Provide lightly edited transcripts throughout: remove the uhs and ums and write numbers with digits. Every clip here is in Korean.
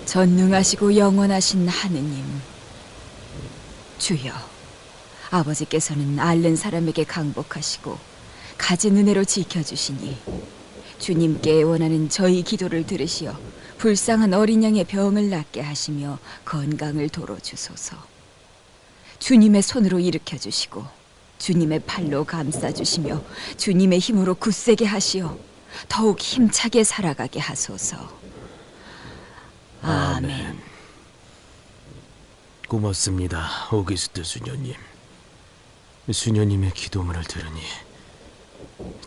전능하시고 영원하신 하느님, 주여, 아버지께서는 앓는 사람에게 강복하시고 가진 은혜로 지켜주시니 주님께 원하는 저희 기도를 들으시어 불쌍한 어린 양의 병을 낫게 하시며 건강을 도로주소서. 주님의 손으로 일으켜주시고 주님의 팔로 감싸주시며 주님의 힘으로 굳세게 하시어 더욱 힘차게 살아가게 하소서. 아멘. 고맙습니다, 오기스트 수녀님. 수녀님의 기도문을 들으니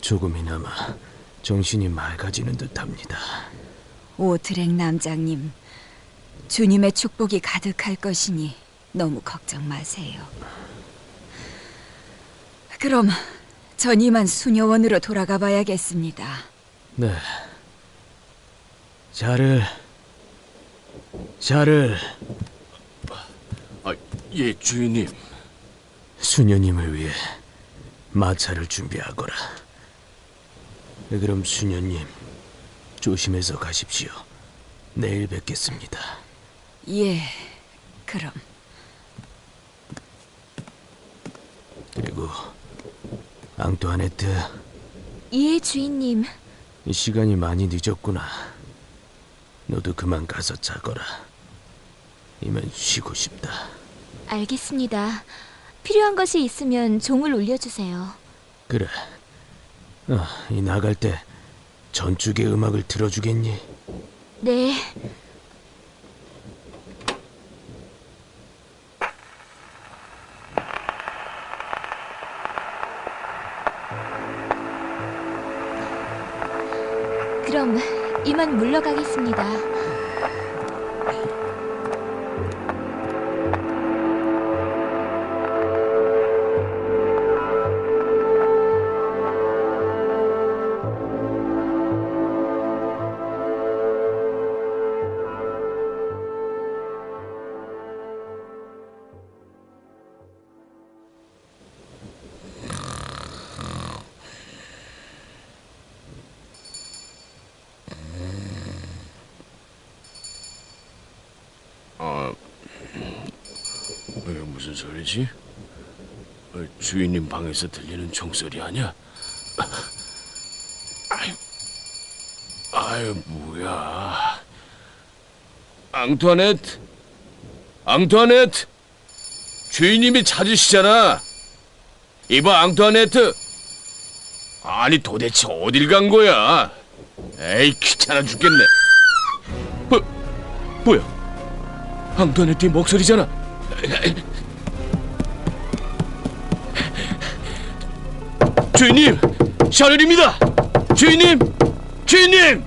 조금이나마 정신이 맑아지는 듯합니다. 오트렉 남장님, 주님의 축복이 가득할 것이니 너무 걱정 마세요. 그럼 전 이만 수녀원으로 돌아가 봐야겠습니다. 네. 샤를. 예, 주인님. 수녀님을 위해 마차를 준비하거라. 그럼 수녀님, 조심해서 가십시오. 내일 뵙겠습니다. 예, 그럼. 그리고 앙투아네트, 예, 주인님. 시간이 많이 늦었구나. 너도 그만 가서 자거라. 이만 쉬고 싶다. 알겠습니다. 필요한 것이 있으면 종을 올려주세요. 그래. 이 나갈 때 전축의 음악을 들어주겠니? 네. 그럼 이만 물러가겠습니다. 무슨 소리지? 주인님 방에서 들리는 총소리 아니야? 아유, 뭐야? 앙투아네트! 앙투아네트! 주인님이 찾으시잖아. 이봐, 앙투아네트! 아니, 도대체 어딜 간 거야? 에이, 귀찮아 죽겠네. 뭐야? 앙투아네트의 목소리잖아. 주인님! 샤를입니다! 주인님! 주인님!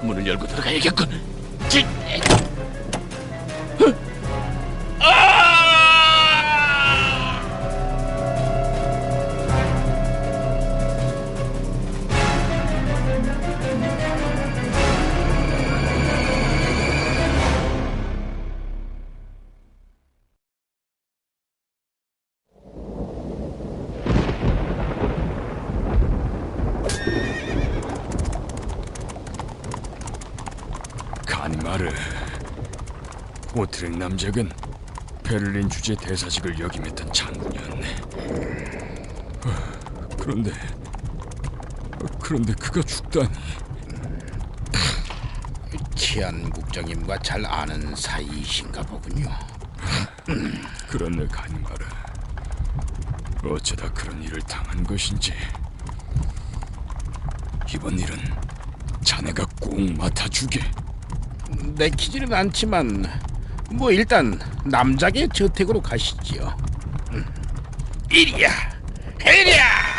문을 열고 들어가야겠군. 간마르, 오트렉 남작은 베를린 주재 대사직을 역임했던 장군이었네. 그런데 그가 죽다니. 치안 국장님과 잘 아는 사이이신가 보군요. 그렇네, 간마르. 어쩌다 그런 일을 당한 것인지. 이번 일은 자네가 꼭 맡아주게. 내키지는 않지만 뭐 일단 남작의 저택으로 가시지요. 이리야, 이리야.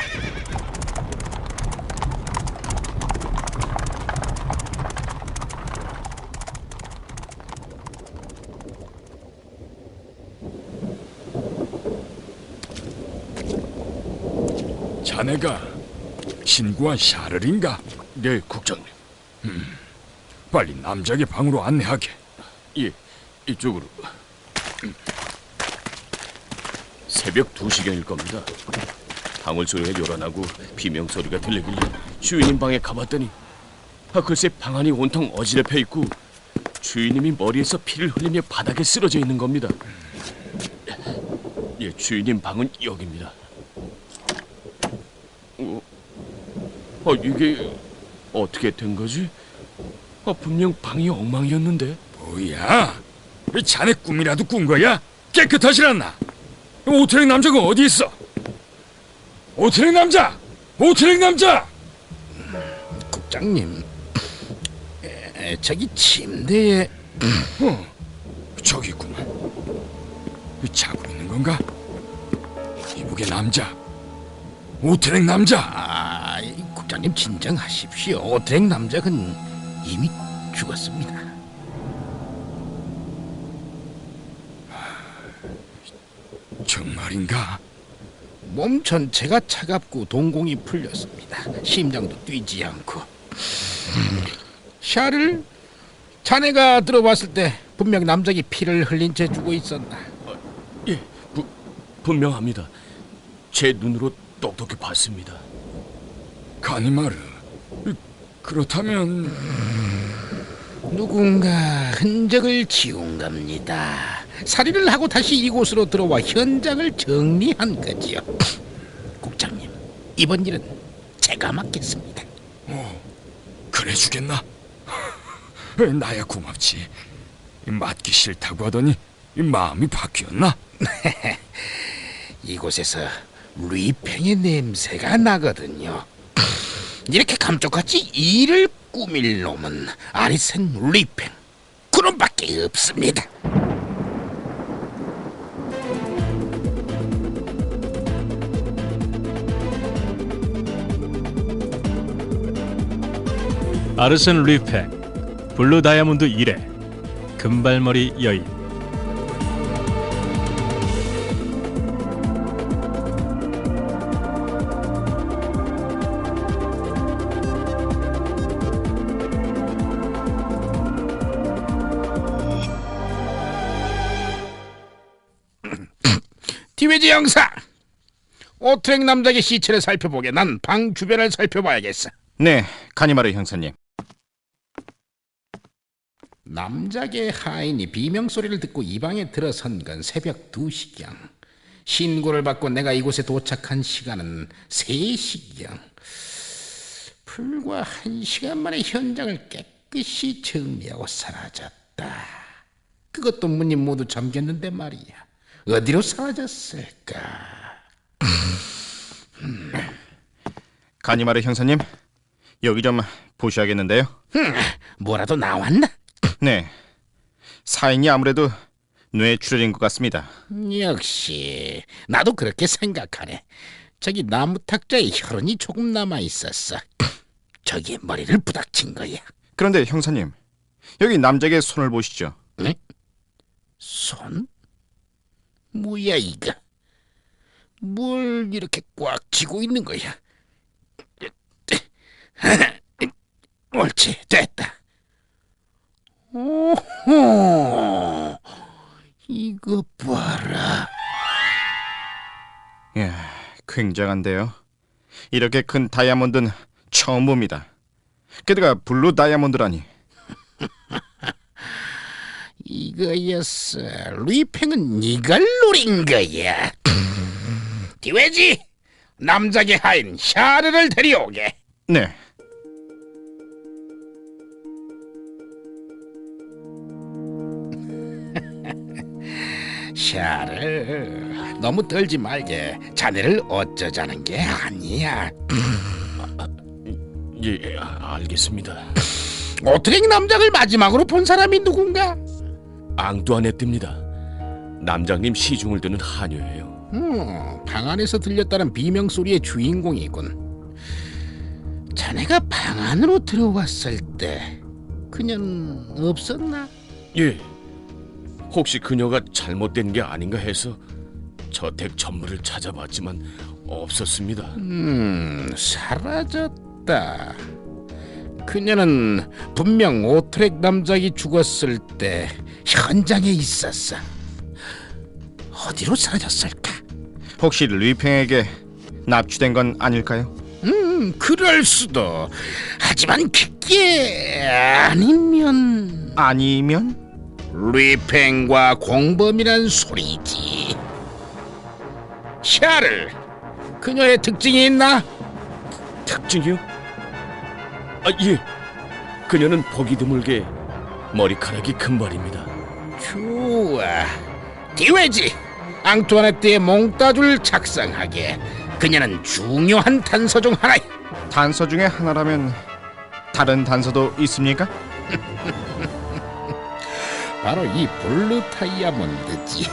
자네가 신구한 샤를인가? 네, 국장님. 빨리 남작의 방으로 안내하게. 예, 이쪽으로. 새벽 2시경일 겁니다. 방울 소리가 요란하고 비명 소리가 들리길래 주인님 방에 가봤더니 글쎄 방 안이 온통 어지럽혀 있고 주인님이 머리에서 피를 흘리며 바닥에 쓰러져 있는 겁니다. 예, 주인님 방은 여기입니다. 이게 어떻게 된 거지? 분명 방이 엉망이었는데. 뭐야? 이 자네 꿈이라도 꾼 거야? 깨끗하질 않나? 오트랙 남자가 어디 있어? 오트랙 남자! 오트랙 남자! 국장님, 저기 침대에 저기 있구만. 자고 있는 건가? 이북의 남자, 오트랙 남자. 국장님 진정하십시오. 오트랙 남자는 이미 죽었습니다. 정말인가? 몸 전체가 차갑고 동공이 풀렸습니다. 심장도 뛰지 않고. 샤를 자네가 들어봤을 때 분명 남자기 피를 흘린 채 죽어 있었나? 예, 분명합니다. 제 눈으로 똑똑히 봤습니다. 가니마르, 그렇다면 누군가 흔적을 지운 겁니다. 살인을 하고 다시 이곳으로 들어와 현장을 정리한 거지요. 국장님, 이번 일은 제가 맡겠습니다. 그래 주겠나? 나야 고맙지. 맞기 싫다고 하더니 마음이 바뀌었나? 이곳에서 루이팽의 냄새가 나거든요. 이렇게 감쪽같이 일을 꾸밀 놈은 아리센 루이팽 그놈밖에 없습니다. 아르센 루이팽, 블루 다이아몬드 1회, 금발머리 여인. 디웨지 형사, 오트랙 남자의 시체를 살펴보게 난 방 주변을 살펴봐야겠어. 네, 가니마르 형사님. 남자의 하인이 비명소리를 듣고 이 방에 들어선 건 새벽 2시경. 신고를 받고 내가 이곳에 도착한 시간은 3시경. 불과 1시간 만에 현장을 깨끗이 정리하고 사라졌다. 그것도 문이 모두 잠겼는데 말이야. 어디로 사라졌을까? 가니마르 형사님, 여기 좀 보셔야겠는데요. 뭐라도 나왔나? 네, 사인이 아무래도 뇌에 출혈인 것 같습니다. 역시 나도 그렇게 생각하네. 저기 나무 탁자에 혈흔이 조금 남아 있었어. 저기에 머리를 부닥친 거야. 그런데 형사님, 여기 남자의 손을 보시죠. 네? 손? 뭐야 이거? 뭘 이렇게 꽉 쥐고 있는 거야? 옳지, 됐다. 오호, 이거 봐라. 예, 굉장한데요. 이렇게 큰 다이아몬드는 처음 봅니다. 게다가 블루 다이아몬드라니. 이거였어. 루이팽은 네가 노린 거야. 디웨지, 남자의 하인 샤르를 데려오게. 네. 샤르, 너무 떨지 말게. 자네를 어쩌자는 게 아니야. 예, 알겠습니다. 오트랙 남장을 마지막으로 본 사람이 누군가? 앙뚜아네트입니다. 남장님 시중을 드는 하녀예요. 방 안에서 들렸다는 비명소리의 주인공이군. 자네가 방 안으로 들어왔을 때 그녀는 없었나? 예, 혹시 그녀가 잘못된 게 아닌가 해서 저택 전부를 찾아봤지만 없었습니다. 사라졌다. 그녀는 분명 오트랙 남작이 죽었을 때 현장에 있었어. 어디로 사라졌을까? 혹시 루이팽에게 납치된 건 아닐까요? 그럴 수도. 하지만 게 아니면 아니면 리팽과 공범이란 소리지. 샤를, 그녀의 특징이 있나? 특징이요? 아, 예. 그녀는 보기 드물게 머리카락이 금발입니다. 좋아. 디웨지, 앙투아네트의 몽따주를 작성하게. 그녀는 중요한 단서 중 하나야. 단서 중에 하나라면 다른 단서도 있습니까? 바로 이 블루 다이아몬드지.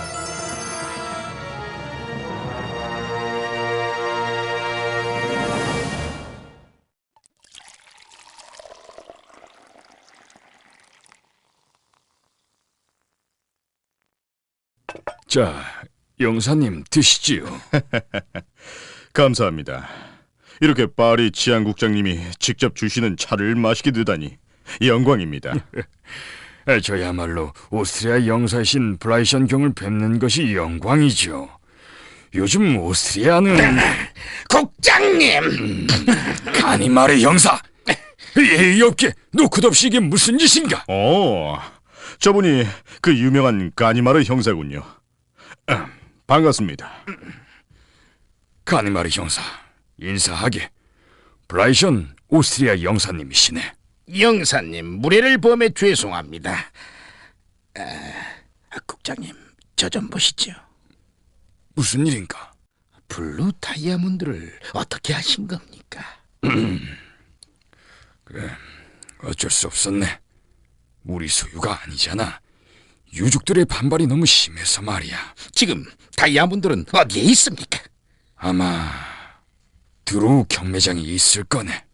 자, 영사님 드시지요. 감사합니다. 이렇게 파리 치안국장님이 직접 주시는 차를 마시게 되다니 영광입니다. 저야말로 오스트리아 영사이신 브라이션 경을 뵙는 것이 영광이죠. 요즘 오스트리아는 국장님! 가니마르 형사! 예의 없게 노크도 없이 이게 무슨 짓인가? 저분이 그 유명한 가니마르 형사군요. 반갑습니다. 가니마르 형사, 인사하게. 브라이션 오스트리아 영사님이시네. 영사님, 무례를 범해 죄송합니다. 국장님, 저 좀 보시죠. 무슨 일인가? 블루 다이아몬드를 어떻게 하신 겁니까? 그래, 어쩔 수 없었네. 우리 소유가 아니잖아. 유족들의 반발이 너무 심해서 말이야. 지금 다이아몬드는 어디에 있습니까? 아마 드로우 경매장이 있을 거네.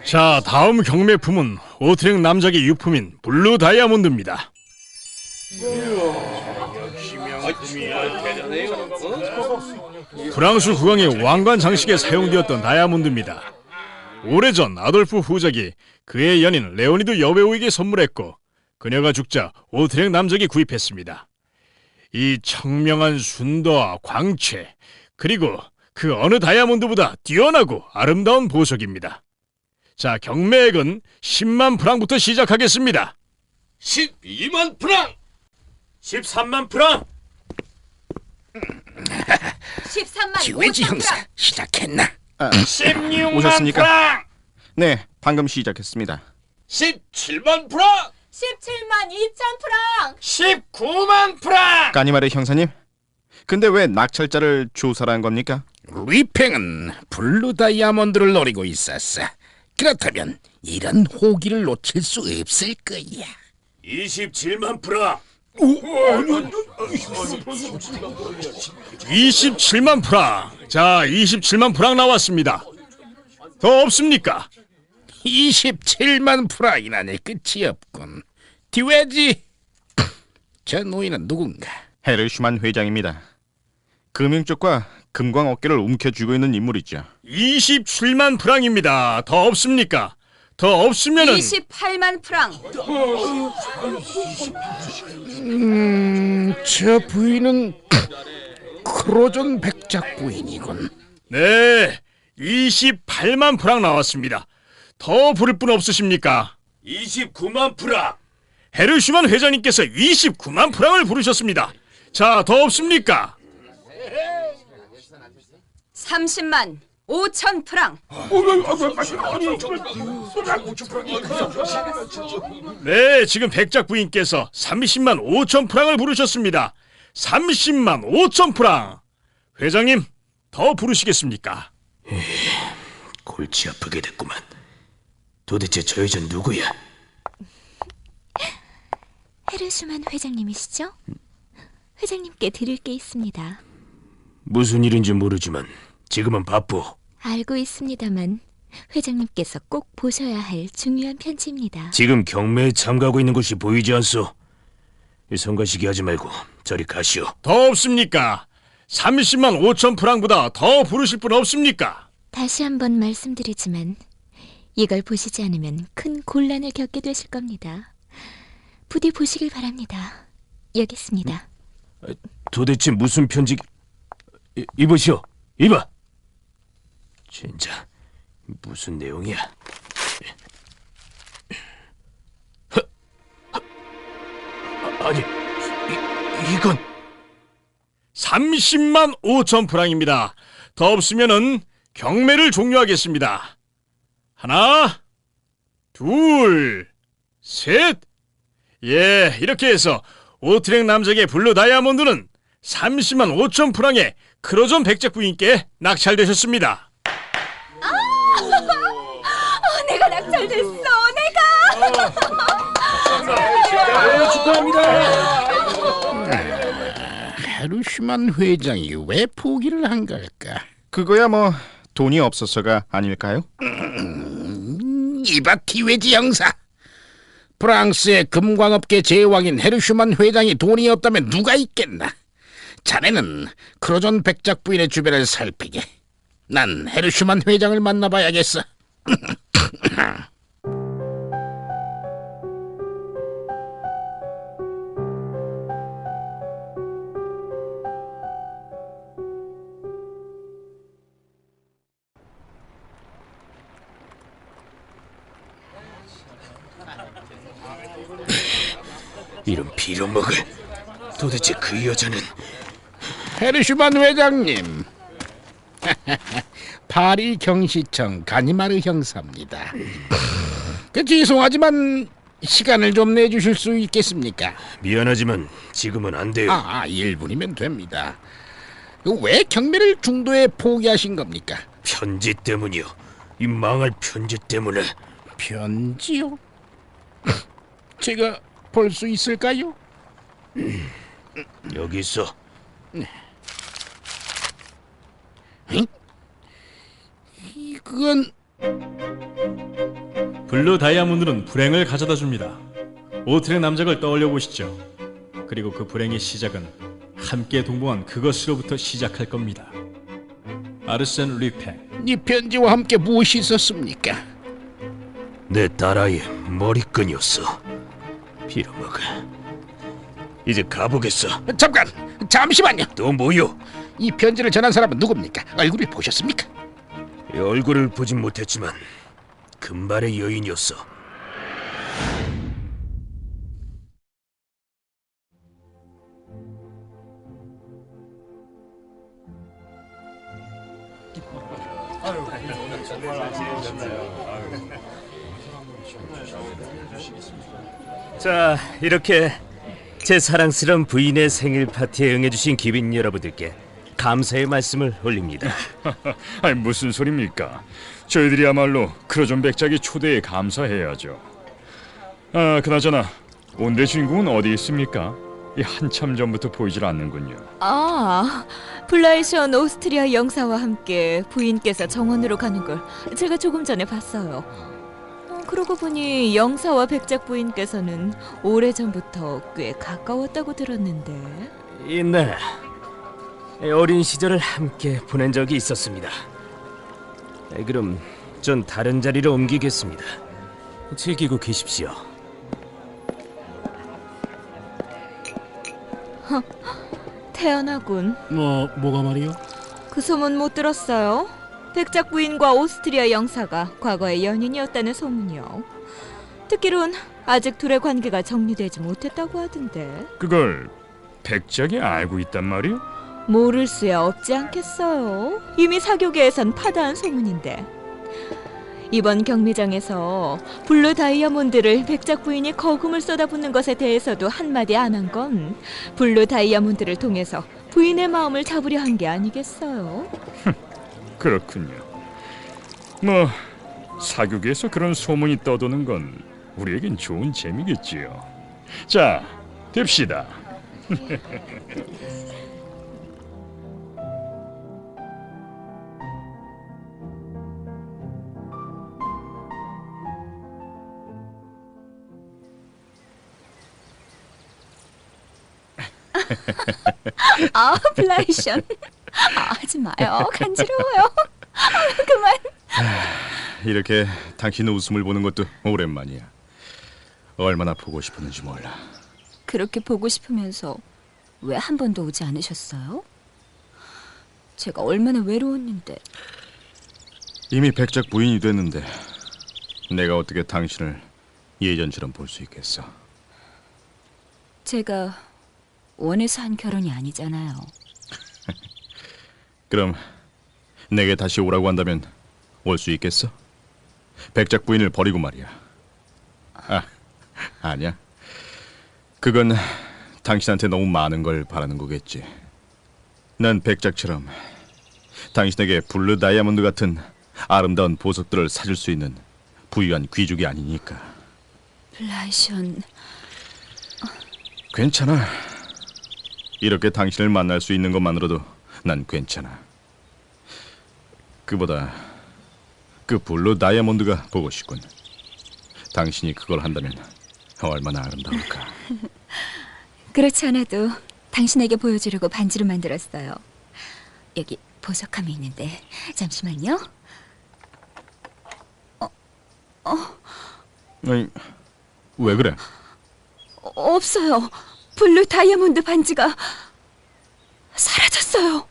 자, 다음 경매품은 오트랭 남작의 유품인 블루 다이아몬드입니다. 프랑스 국왕의 왕관 장식에 사용되었던 다이아몬드입니다. 오래전 아돌프 후작이 그의 연인 레오니드 여배우에게 선물했고 그녀가 죽자 오트랭 남작이 구입했습니다. 이 청명한 순도와 광채, 그리고 그 어느 다이아몬드보다 뛰어나고 아름다운 보석입니다. 자, 경매액은 10만 프랑부터 시작하겠습니다. 12만 프랑! 13만 프랑! 13만 디웨지 5천 형사, 프랑! 시작했나? 16만 오셨습니까? 프랑! 네, 방금 시작했습니다. 17만 프랑! 17만 2천 프랑! 19만 프랑! 까니마르 형사님, 근데 왜 낙찰자를 조사한 겁니까? 리팽은 블루 다이아몬드를 노리고 있었어. 그렇다면 이런 호기를 놓칠 수 없을 거야. 27만 프랑! 27만 프랑. 자, 27만 프랑 나왔습니다. 더 없습니까? 27만 프라이나니 끝이 없군. 디웨지, 저 노인은 누군가? 헤르슈만 회장입니다. 금융 쪽과 금광 어깨를 움켜쥐고 있는 인물이죠. 27만 프랑입니다. 더 없습니까? 더 없으면은 28만 프랑! 저 부인은 크로존 백작 부인이군. 네, 28만 프랑 나왔습니다. 더 부를 분 없으십니까? 29만 프랑! 헤르슈만 회장님께서 29만 프랑을 부르셨습니다. 자, 더 없습니까? 30만 5천 프랑! 네, 지금 백작 부인께서 30만 5천 프랑을 부르셨습니다. 30만 5천 프랑! 회장님, 더 부르시겠습니까? 골치 아프게 됐구만. 도대체 저 여자 누구야? 헤르슈만 회장님이시죠? 회장님께 드릴 게 있습니다. 무슨 일인지 모르지만 지금은 바빠. 알고 있습니다만 회장님께서 꼭 보셔야 할 중요한 편지입니다. 지금 경매에 참가하고 있는 것이 보이지 않소? 이 성가시기 하지 말고 저리 가시오. 더 없습니까? 30만 5천 프랑보다 더 부르실 분 없습니까? 다시 한번 말씀드리지만 이걸 보시지 않으면 큰 곤란을 겪게 되실 겁니다. 부디 보시길 바랍니다. 여기 있습니다. 도대체 무슨 편지? 이보시오, 이봐. 진짜 무슨 내용이야? 아니, 이건 30만 5천 프랑입니다. 더 없으면은 경매를 종료하겠습니다. 하나, 둘, 셋. 예, 이렇게 해서 오트랭 남작의 블루 다이아몬드는 30만 5천 프랑의 크로존 백작 부인께 낙찰되셨습니다. 내가 낙찰됐어. 헤르슈만 회장이 왜 포기를 한 걸까? 그거야 뭐 돈이 없어서가 아닐까요? 이바티 외지 형사, 프랑스의 금광업계 제왕인 헤르슈만 회장이 돈이 없다면 누가 있겠나? 자네는 크로존 백작 부인의 주변을 살피게. 난 헤르슈만 회장을 만나봐야겠어. 이런 빌어먹을. 도대체 그 여자는? 헤르슈만 회장님, 파리 경시청 가니마르 형사입니다. 죄송하지만 시간을 좀 내주실 수 있겠습니까? 미안하지만 지금은 안 돼요. 1분이면 됩니다. 왜 경매를 중도에 포기하신 겁니까? 편지 때문이요. 이 망할 편지 때문에. 편지요? 제가 볼 수 있을까요? 여기 있어. 이건 블루 다이아몬드는 불행을 가져다 줍니다. 오트랭 남작을 떠올려 보시죠. 그리고 그 불행의 시작은 함께 동봉한 그것으로부터 시작할 겁니다. 아르센 류팽. 이 편지와 함께 무엇이 있었습니까? 내 딸아이의 머리끈이었어. 빌어먹을. 이제 가보겠어. 잠깐! 잠시만요! 또 뭐요? 이 편지를 전한 사람은 누굽니까? 얼굴을 보셨습니까? 얼굴을 보진 못했지만 금발의 여인이었어. 자, 이렇게 제 사랑스러운 부인의 생일 파티에 응해주신 기빈 여러분들께 감사의 말씀을 올립니다. 아니 무슨 소리입니까? 저희들이야말로 크로존 백작의 초대에 감사해야죠. 그나저나 온대 주인공은 어디 있습니까? 이 한참 전부터 보이질 않는군요. 블라이션 오스트리아 영사와 함께 부인께서 정원으로 가는 걸 제가 조금 전에 봤어요. 그러고 보니 영사와 백작 부인께서는 오래전부터 꽤 가까웠다고 들었는데. 네, 어린 시절을 함께 보낸 적이 있었습니다. 그럼 전 다른 자리로 옮기겠습니다. 즐기고 계십시오. 태연하군. 뭐가 말이요? 그 소문 못 들었어요? 백작 부인과 오스트리아 영사가 과거의 연인이었다는 소문이요. 듣기론 아직 둘의 관계가 정리되지 못했다고 하던데. 그걸 백작이 알고 있단 말이요? 모를 수야 없지 않겠어요. 이미 사교계에선 파다한 소문인데. 이번 경매장에서 블루 다이아몬드를 백작 부인이 거금을 쏟아붓는 것에 대해서도 한마디 안 한 건 블루 다이아몬드를 통해서 부인의 마음을 잡으려 한 게 아니겠어요? 그렇군요. 뭐 사교계에서 그런 소문이 떠도는 건 우리에겐 좋은 재미겠지요. 자, 됩시다. 블라이션. 하지 마요. 간지러워요. 그만. 이렇게 당신 웃음을 보는 것도 오랜만이야. 얼마나 보고 싶었는지 몰라. 그렇게 보고 싶으면서 왜 한 번도 오지 않으셨어요? 제가 얼마나 외로웠는데. 이미 백작 부인이 됐는데 내가 어떻게 당신을 예전처럼 볼 수 있겠어? 제가 원해서 한 결혼이 아니잖아요. 그럼 내게 다시 오라고 한다면 올 수 있겠어? 백작 부인을 버리고 말이야. 아니야. 그건 당신한테 너무 많은 걸 바라는 거겠지. 난 백작처럼 당신에게 블루 다이아몬드 같은 아름다운 보석들을 사줄 수 있는 부유한 귀족이 아니니까. 블라이션... 괜찮아. 이렇게 당신을 만날 수 있는 것만으로도 난 괜찮아. 그보다 그 블루 다이아몬드가 보고 싶군. 당신이 그걸 한다면 얼마나 아름다울까. 그렇지 않아도 당신에게 보여주려고 반지를 만들었어요. 여기 보석함이 있는데 잠시만요. 아니, 왜 그래? 없어요. 블루 다이아몬드 반지가 사라졌어요.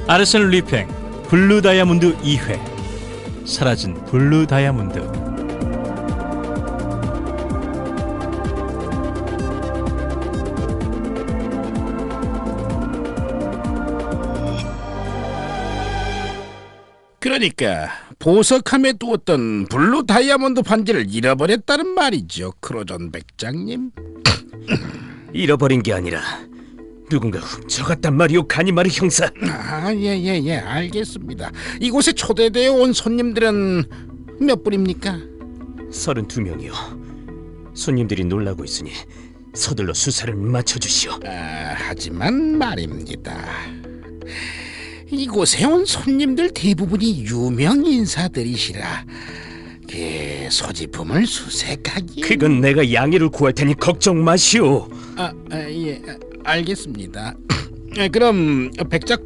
아르센 리팽 블루 다이아몬드 2회. 사라진 블루 다이아몬드. 그러니까 보석함에 두었던 블루 다이아몬드 반지를 잃어버렸다는 말이죠, 크로존 백장님. 잃어버린 게 아니라 누군가 훔쳐갔단 말이오, 가니마르 형사. 예, 알겠습니다. 이곳에 초대되어 온 손님들은 몇 분입니까? 32명이요. 손님들이 놀라고 있으니 서둘러 수사를 마쳐주시오. 하지만 말입니다. 이곳에 온 손님들 대부분이 유명 인사들이시라 그 소지품을 수색하기... 그건 내가 양해를 구할 테니 걱정 마시오. 예, 알겠습니다. 그럼 백작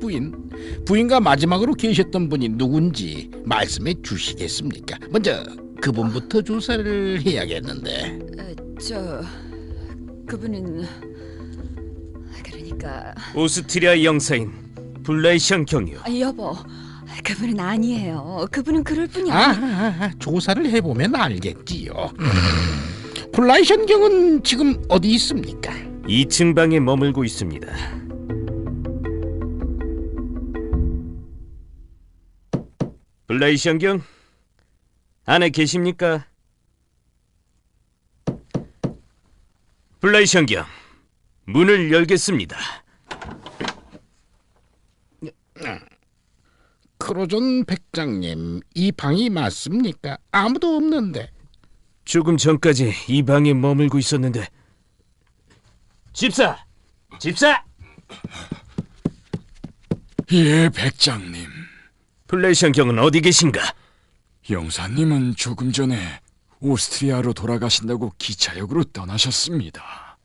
부인과 마지막으로 계셨던 분이 누군지 말씀해 주시겠습니까? 먼저 그분부터 조사를 해야겠는데. 그분은... 그러니까... 오스트리아 영사인 블라이션 경이요. 여보, 그분은 아니에요. 그분은 그럴 뿐이 아니에요. 조사를 해보면 알겠지요. 블라이션 경은 지금 어디 있습니까? 2층 방에 머물고 있습니다. 블라이션 경, 안에 계십니까? 블라이션 경, 문을 열겠습니다. 크로존 백장님, 이 방이 맞습니까? 아무도 없는데. 조금 전까지 이 방에 머물고 있었는데. 집사! 예, 백장님. 블라이션 경은 어디 계신가? 영사님은 조금 전에 오스트리아로 돌아가신다고 기차역으로 떠나셨습니다.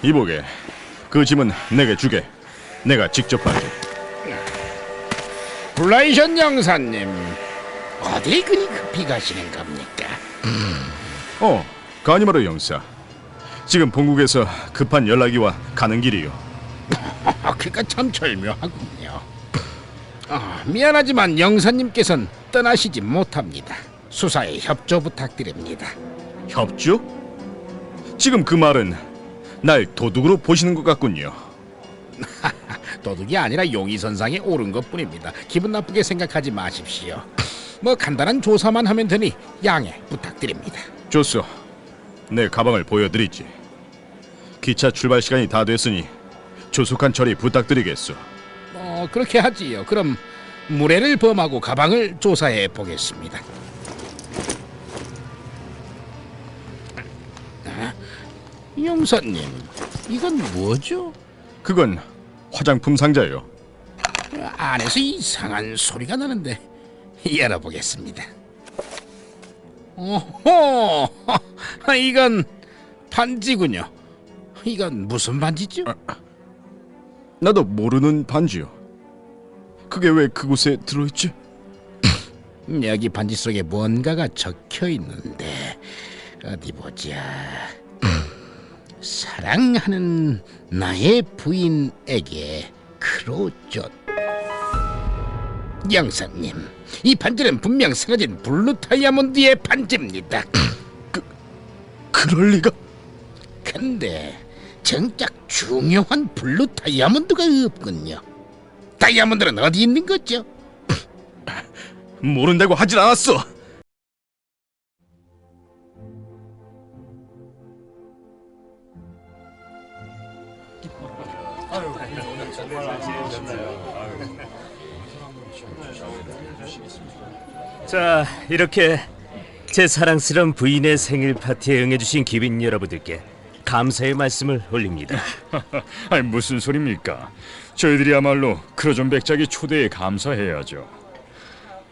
이보게, 그 짐은 내게 주게. 내가 직접 하지. 블라이션 영사님, 어디 그리 급히 가시는 겁니까? 가니마르 영사. 지금 본국에서 급한 연락이 와 가는 길이요. 그가 참 절묘하군요. 미안하지만 영사님께서는 떠나시지 못합니다. 수사에 협조 부탁드립니다. 협조? 지금 그 말은 날 도둑으로 보시는 것 같군요. 도둑이 아니라 용의선상에 오른 것뿐입니다. 기분 나쁘게 생각하지 마십시오. 뭐 간단한 조사만 하면 되니 양해 부탁드립니다. 좋소. 내 가방을 보여드리지. 기차 출발 시간이 다 됐으니 조속한 처리 부탁드리겠소. 그렇게 하지요. 그럼 무례를 범하고 가방을 조사해 보겠습니다. 영사님, 이건 뭐죠? 그건 화장품 상자예요. 안에서 이상한 소리가 나는데 열어보겠습니다. 오호, 이건 반지군요. 이건 무슨 반지죠? 나도 모르는 반지요. 그게 왜 그곳에 들어있지? 여기 반지 속에 뭔가가 적혀 있는데 어디 보자. 사랑하는 나의 부인에게 크로존. 영사님, 이 반지는 분명 사라진 블루 다이아몬드의 반지입니다. 그럴 리가? 근데 정작 중요한 블루 다이아몬드가 없군요. 다이아몬드는 어디 있는 거죠? 모른다고 하질 않았어. 자, 이렇게 제 사랑스러운 부인의 생일 파티에 응해주신 기빈 여러분들께 감사의 말씀을 올립니다. 아니 무슨 소리입니까? 저희들이야말로 크로존 백작의 초대에 감사해야죠.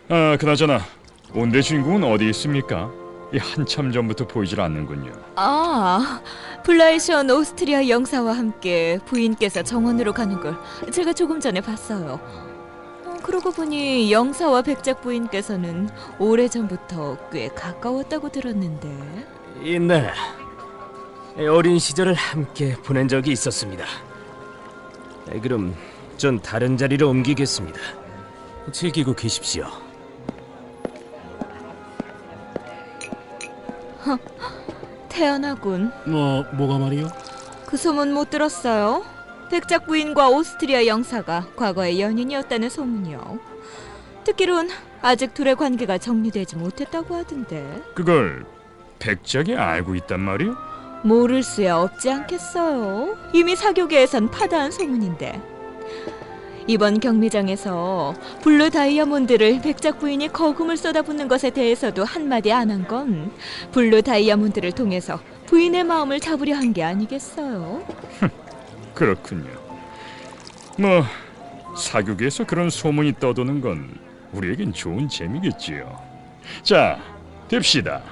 아, 그나저나 온대 주인공은 어디 있습니까? 이 한참 전부터 보이질 않는군요. 아, 플라이션 오스트리아 영사와 함께 부인께서 정원으로 가는 걸 제가 조금 전에 봤어요. 그러고 보니 영사와 백작 부인께서는 오래전부터 꽤 가까웠다고 들었는데. 네, 어린 시절을 함께 보낸 적이 있었습니다. 그럼 전 다른 자리로 옮기겠습니다. 즐기고 계십시오. 태연하군. 뭐가 말이요? 그 소문 못 들었어요? 백작 부인과 오스트리아 영사가 과거의 연인이었다는 소문이요. 듣기론 아직 둘의 관계가 정리되지 못했다고 하던데. 그걸 백작이 알고 있단 말이요? 모를 수야 없지 않겠어요. 이미 사교계에선 파다한 소문인데. 이번 경매장에서 블루 다이아몬드를 백작 부인이 거금을 쏟아붓는 것에 대해서도 한마디 안 한 건 블루 다이아몬드를 통해서 부인의 마음을 잡으려 한 게 아니겠어요? 그렇군요. 뭐 사교계에서 그런 소문이 떠도는 건 우리에겐 좋은 재미겠지요. 자, 됩시다.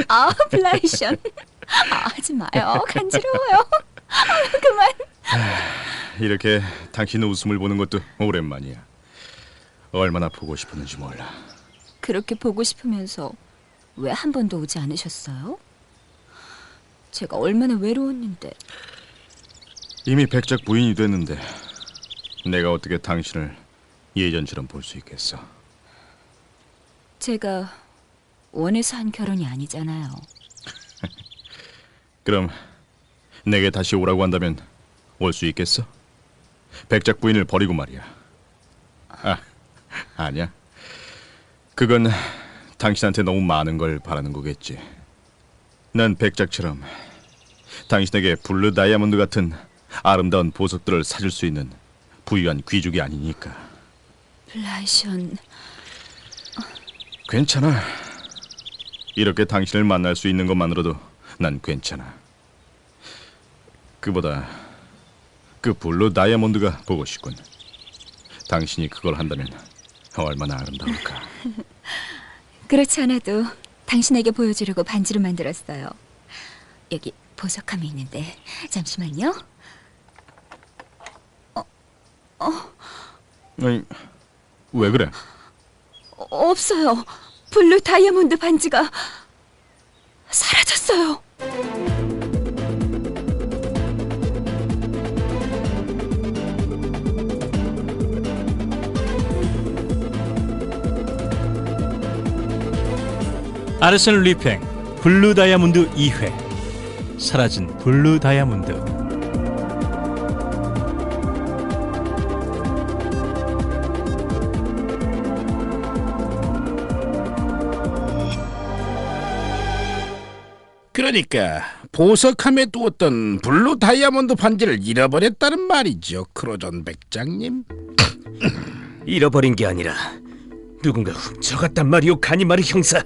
아, 플라이션. 하지 마요. 간지러워요. 그만. 이렇게 당신 웃음을 보는 것도 오랜만이야. 얼마나 보고 싶었는지 몰라. 그렇게 보고 싶으면서 왜 한 번도 오지 않으셨어요? 제가 얼마나 외로웠는데. 이미 백작 부인이 됐는데 내가 어떻게 당신을 예전처럼 볼 수 있겠어? 제가 원해서 한 결혼이 아니잖아요. 그럼 내게 다시 오라고 한다면 올 수 있겠어? 백작 부인을 버리고 말이야. 아니야. 그건 당신한테 너무 많은 걸 바라는 거겠지. 난 백작처럼 당신에게 블루 다이아몬드 같은 아름다운 보석들을 사줄 수 있는 부유한 귀족이 아니니까. 플라이션. 괜찮아. 이렇게 당신을 만날 수 있는 것만으로도 난 괜찮아. 그보다 그 블루 다이아몬드가 보고 싶군. 당신이 그걸 한다면 얼마나 아름다울까. 그렇지 않아도 당신에게 보여주려고 반지를 만들었어요. 여기 보석함이 있는데 잠시만요. 아니, 왜 그래? 없어요. 블루 다이아몬드 반지가 사라졌어요. 아르센 리팽 블루 다이아몬드 2회. 사라진 블루 다이아몬드. 그러니까 보석함에 두었던 블루 다이아몬드 반지를 잃어버렸다는 말이죠, 크로존 백장님. 잃어버린 게 아니라 누군가 훔쳐갔단 말이오, 가니마르 형사.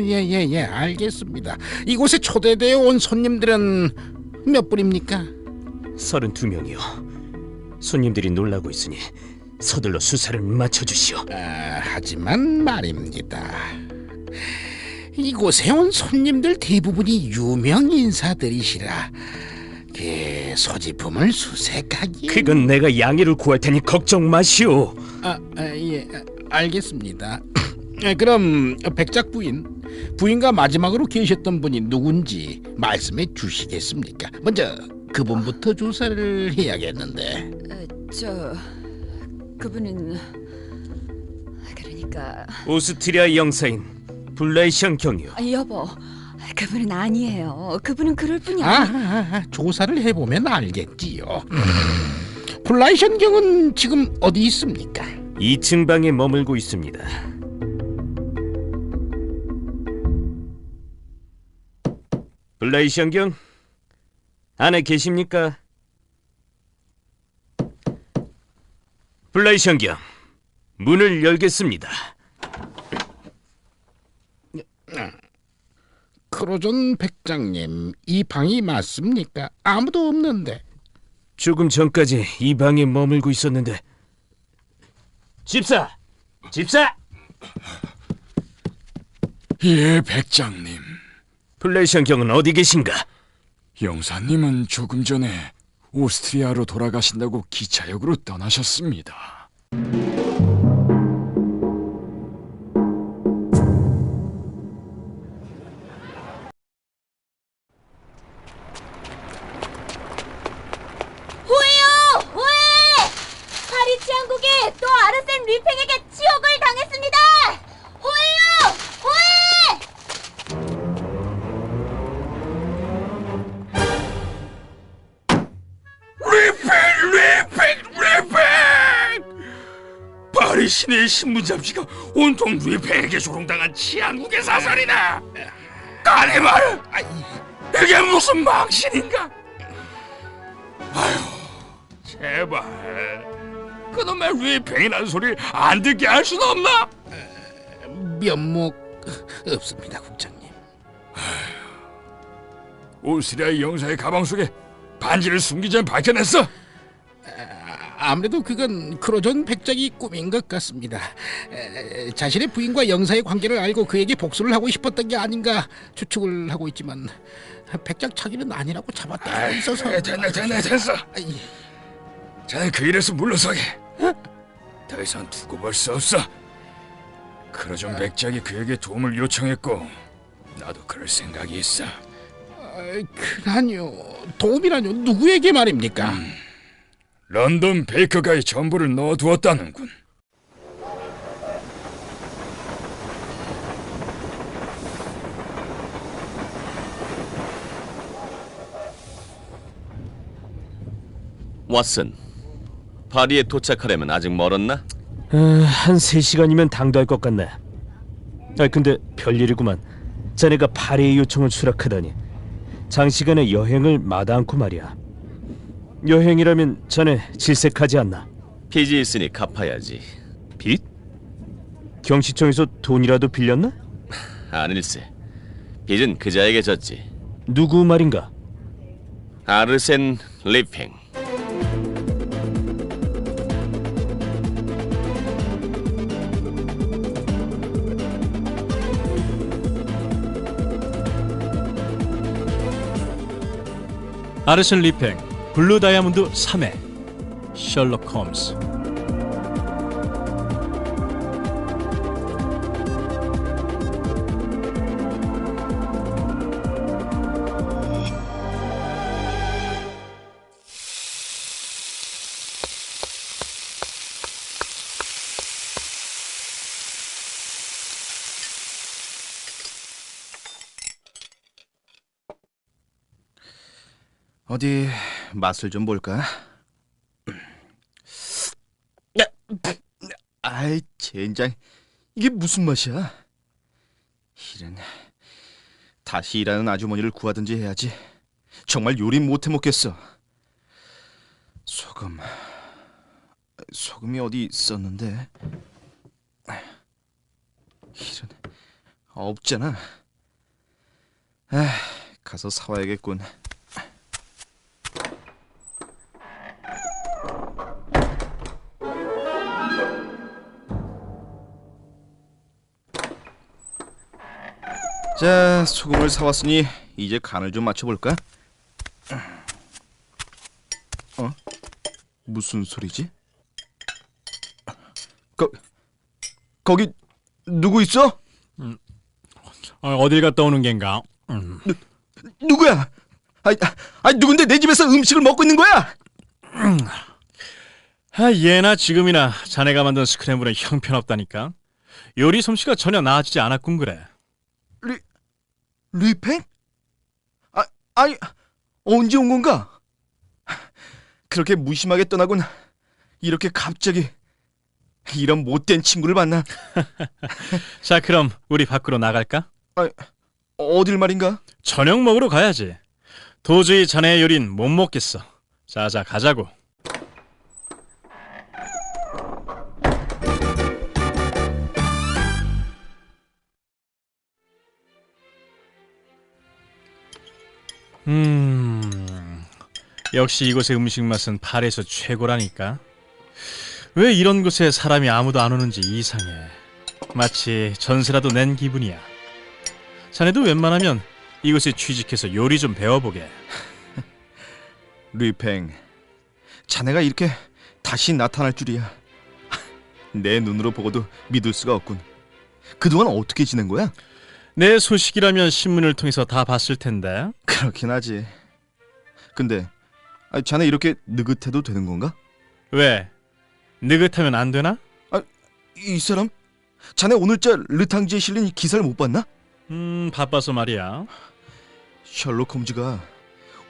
예, 알겠습니다. 이곳에 초대되어 온 손님들은 몇 분입니까? 32명이요. 손님들이 놀라고 있으니 서둘러 수사를 마쳐주시오. 하지만 말입니다. 이곳에 온 손님들 대부분이 유명 인사들이시라 그 소지품을 수색하기. 그건 내가 양해를 구할 테니 걱정 마시오. 예, 알겠습니다. 그럼 백작 부인과 마지막으로 계셨던 분이 누군지 말씀해 주시겠습니까? 먼저 그분부터 조사를 해야겠는데. 그분은 그러니까 오스트리아 영사인 블레이션 경이요. 여보, 그분은 아니에요. 그분은 그럴 뿐이 아니에요. 조사를 해보면 알겠지요. 플라이션 경은 지금 어디 있습니까? 2층 방에 머물고 있습니다. 블레이션 경, 안에 계십니까? 블레이션 경, 문을 열겠습니다. 크로존 백장님, 이 방이 맞습니까? 아무도 없는데. 조금 전까지 이 방에 머물고 있었는데. 집사! 예, 백장님. 블레이션 경은 어디 계신가? 영사님은 조금 전에 오스트리아로 돌아가신다고 기차역으로 떠나셨습니다. 파리 치안국이 또 아르센 리팽에게 치욕을 당했습니다. 파리 시내의 신문 잡지가 온통 리팽에게 조롱당한 치안국의 사설이다. 가네마르, 이게 무슨 망신인가? 아휴, 제발 그놈의 리팽이라는 소리 안 듣게 할 수는 없나? 면목 없습니다, 국장님. 오스트리아 영사의 가방 속에 반지를 숨기 전 밝혀냈어. 아무래도 그건 크로존 백작이 꾸민 것 같습니다. 자신의 부인과 영사의 관계를 알고 그에게 복수를 하고 싶었던 게 아닌가 추측을 하고 있지만 백작 차기는 아니라고 잡아떼고 있어서. 됐어. 자넨 그 일에서 물러서게. 더 이상 두고 볼 수 없어. 크로존 백작이 그에게 도움을 요청했고 나도 그럴 생각이 있어. 그라뇨, 도움이라뇨? 누구에게 말입니까? 런던 베이커가의 전부를 넣어두었다는군. 왓슨, 파리에 도착하려면 아직 멀었나? 한 3시간이면 당도할 것 같네. 근데 별일이구만. 자네가 파리의 요청을 수락하다니. 장시간의 여행을 마다않고 말이야. 여행이라면 자네 질색하지 않나? 빚이 있으니 갚아야지. 빚? 경시청에서 돈이라도 빌렸나? 아닐세. 빚은 그자에게 졌지. 누구 말인가? 아르센 리팽. 아르센 리팽, 블루 다이아몬드 3회, 셜록 홈스. 어디 맛을 좀 볼까? 아이 젠장, 이게 무슨 맛이야? 이런, 다시 일하는 아주머니를 구하든지 해야지. 정말 요리 못해 먹겠어. 소금이 어디 있었는데? 이런, 없잖아. 가서 사와야겠군. 자, 소금을 사왔으니 이제 간을 좀 맞춰볼까? 무슨 소리지? 거기 누구 있어? 어딜 갔다 오는 겐가? 누구야? 누군데 내 집에서 음식을 먹고 있는 거야? 예나 지금이나 자네가 만든 스크램블은 형편없다니까. 요리 솜씨가 전혀 나아지지 않았군 그래. 리팽? 아니 언제 온 건가? 그렇게 무심하게 떠나곤 이렇게 갑자기 이런 못된 친구를 만나. 자, 그럼 우리 밖으로 나갈까? 어딜 말인가? 저녁 먹으러 가야지. 도저히 자네의 요리는 못 먹겠어. 자, 가자고. 역시 이곳의 음식 맛은 파리에서 최고라니까. 왜 이런 곳에 사람이 아무도 안 오는지 이상해. 마치 전세라도 낸 기분이야. 자네도 웬만하면 이곳에 취직해서 요리 좀 배워보게. 리팽, 자네가 이렇게 다시 나타날 줄이야. 내 눈으로 보고도 믿을 수가 없군. 그동안 어떻게 지낸 거야? 내 소식이라면 신문을 통해서 다 봤을 텐데. 그렇긴 하지. 근데 자네 이렇게 느긋해도 되는 건가? 왜? 느긋하면 안 되나? 이 사람? 자네 오늘자 르탕지에 실린 기사를 못 봤나? 바빠서 말이야. 셜록 홈즈가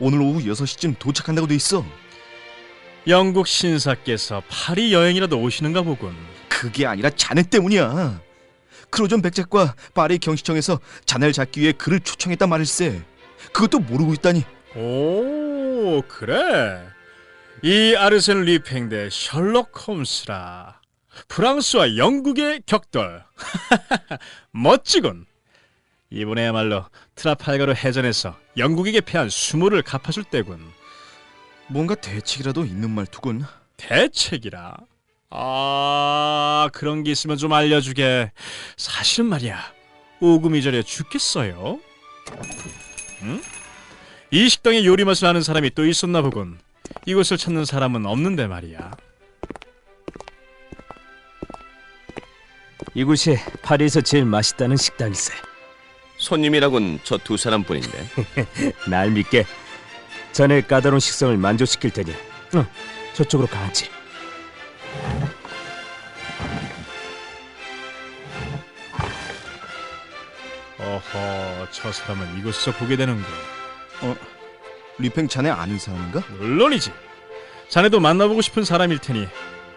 오늘 오후 6시쯤 도착한다고 돼 있어. 영국 신사께서 파리 여행이라도 오시는가 보군. 그게 아니라 자네 때문이야. 크로존 백작과 파리 경시청에서 자네를 잡기 위해 그를 초청했단 말일세. 그것도 모르고 있다니. 오, 그래. 이 아르센 리팽 대 셜록 홈스라. 프랑스와 영국의 격돌. 멋지군. 이번에야말로 트라팔가르 해전에서 영국에게 패한 수모를 갚아줄 때군. 뭔가 대책이라도 있는 말투군. 대책이라? 그런 게 있으면 좀 알려주게. 사실은 말이야, 오금이 저려 죽겠어요. 응? 이 식당의 요리 맛을 아는 사람이 또 있었나 보군. 이곳을 찾는 사람은 없는데 말이야. 이곳이 파리에서 제일 맛있다는 식당일세. 손님이라곤 저 두 사람뿐인데. 날 믿게. 자네 까다로운 식성을 만족시킬 테니 저쪽으로 가지. 어허, 저 사람은 이곳에서 보게 되는군. 리팽 자네 아는 사람인가? 물론이지. 자네도 만나보고 싶은 사람일 테니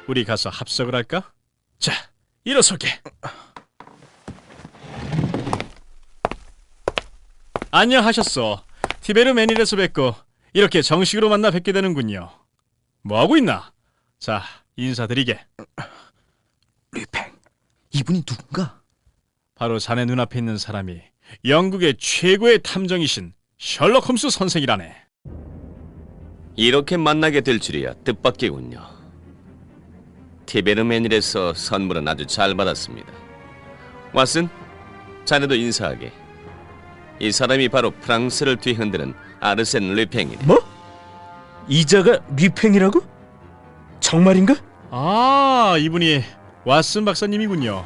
우리 가서 합석을 할까? 자, 일어서게. 안녕하셨소. 티베르 매닐에서 뵙고 이렇게 정식으로 만나 뵙게 되는군요. 뭐하고 있나? 자, 인사드리게. 리팽, 이분이 누군가? 바로 자네 눈앞에 있는 사람이 영국의 최고의 탐정이신 셜록 홈스 선생이라네. 이렇게 만나게 될 줄이야 뜻밖이군요. 티베르맨일에서 선물은 아주 잘 받았습니다. 왓슨, 자네도 인사하게. 이 사람이 바로 프랑스를 뒤흔드는 아르센 르팽이네. 뭐? 이자가 리팽이라고? 정말인가? 이분이 왓슨 박사님이군요.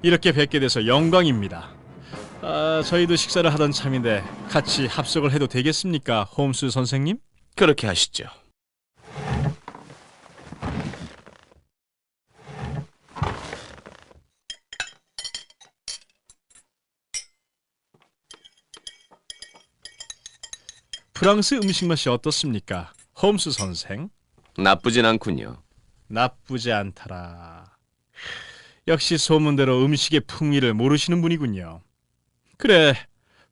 이렇게 뵙게 돼서 영광입니다. 저희도 식사를 하던 참인데 같이 합석을 해도 되겠습니까, 홈스 선생님? 그렇게 하시죠. 프랑스 음식 맛이 어떻습니까, 홈스 선생? 나쁘진 않군요. 나쁘지 않더라. 역시 소문대로 음식의 풍미를 모르시는 분이군요. 그래,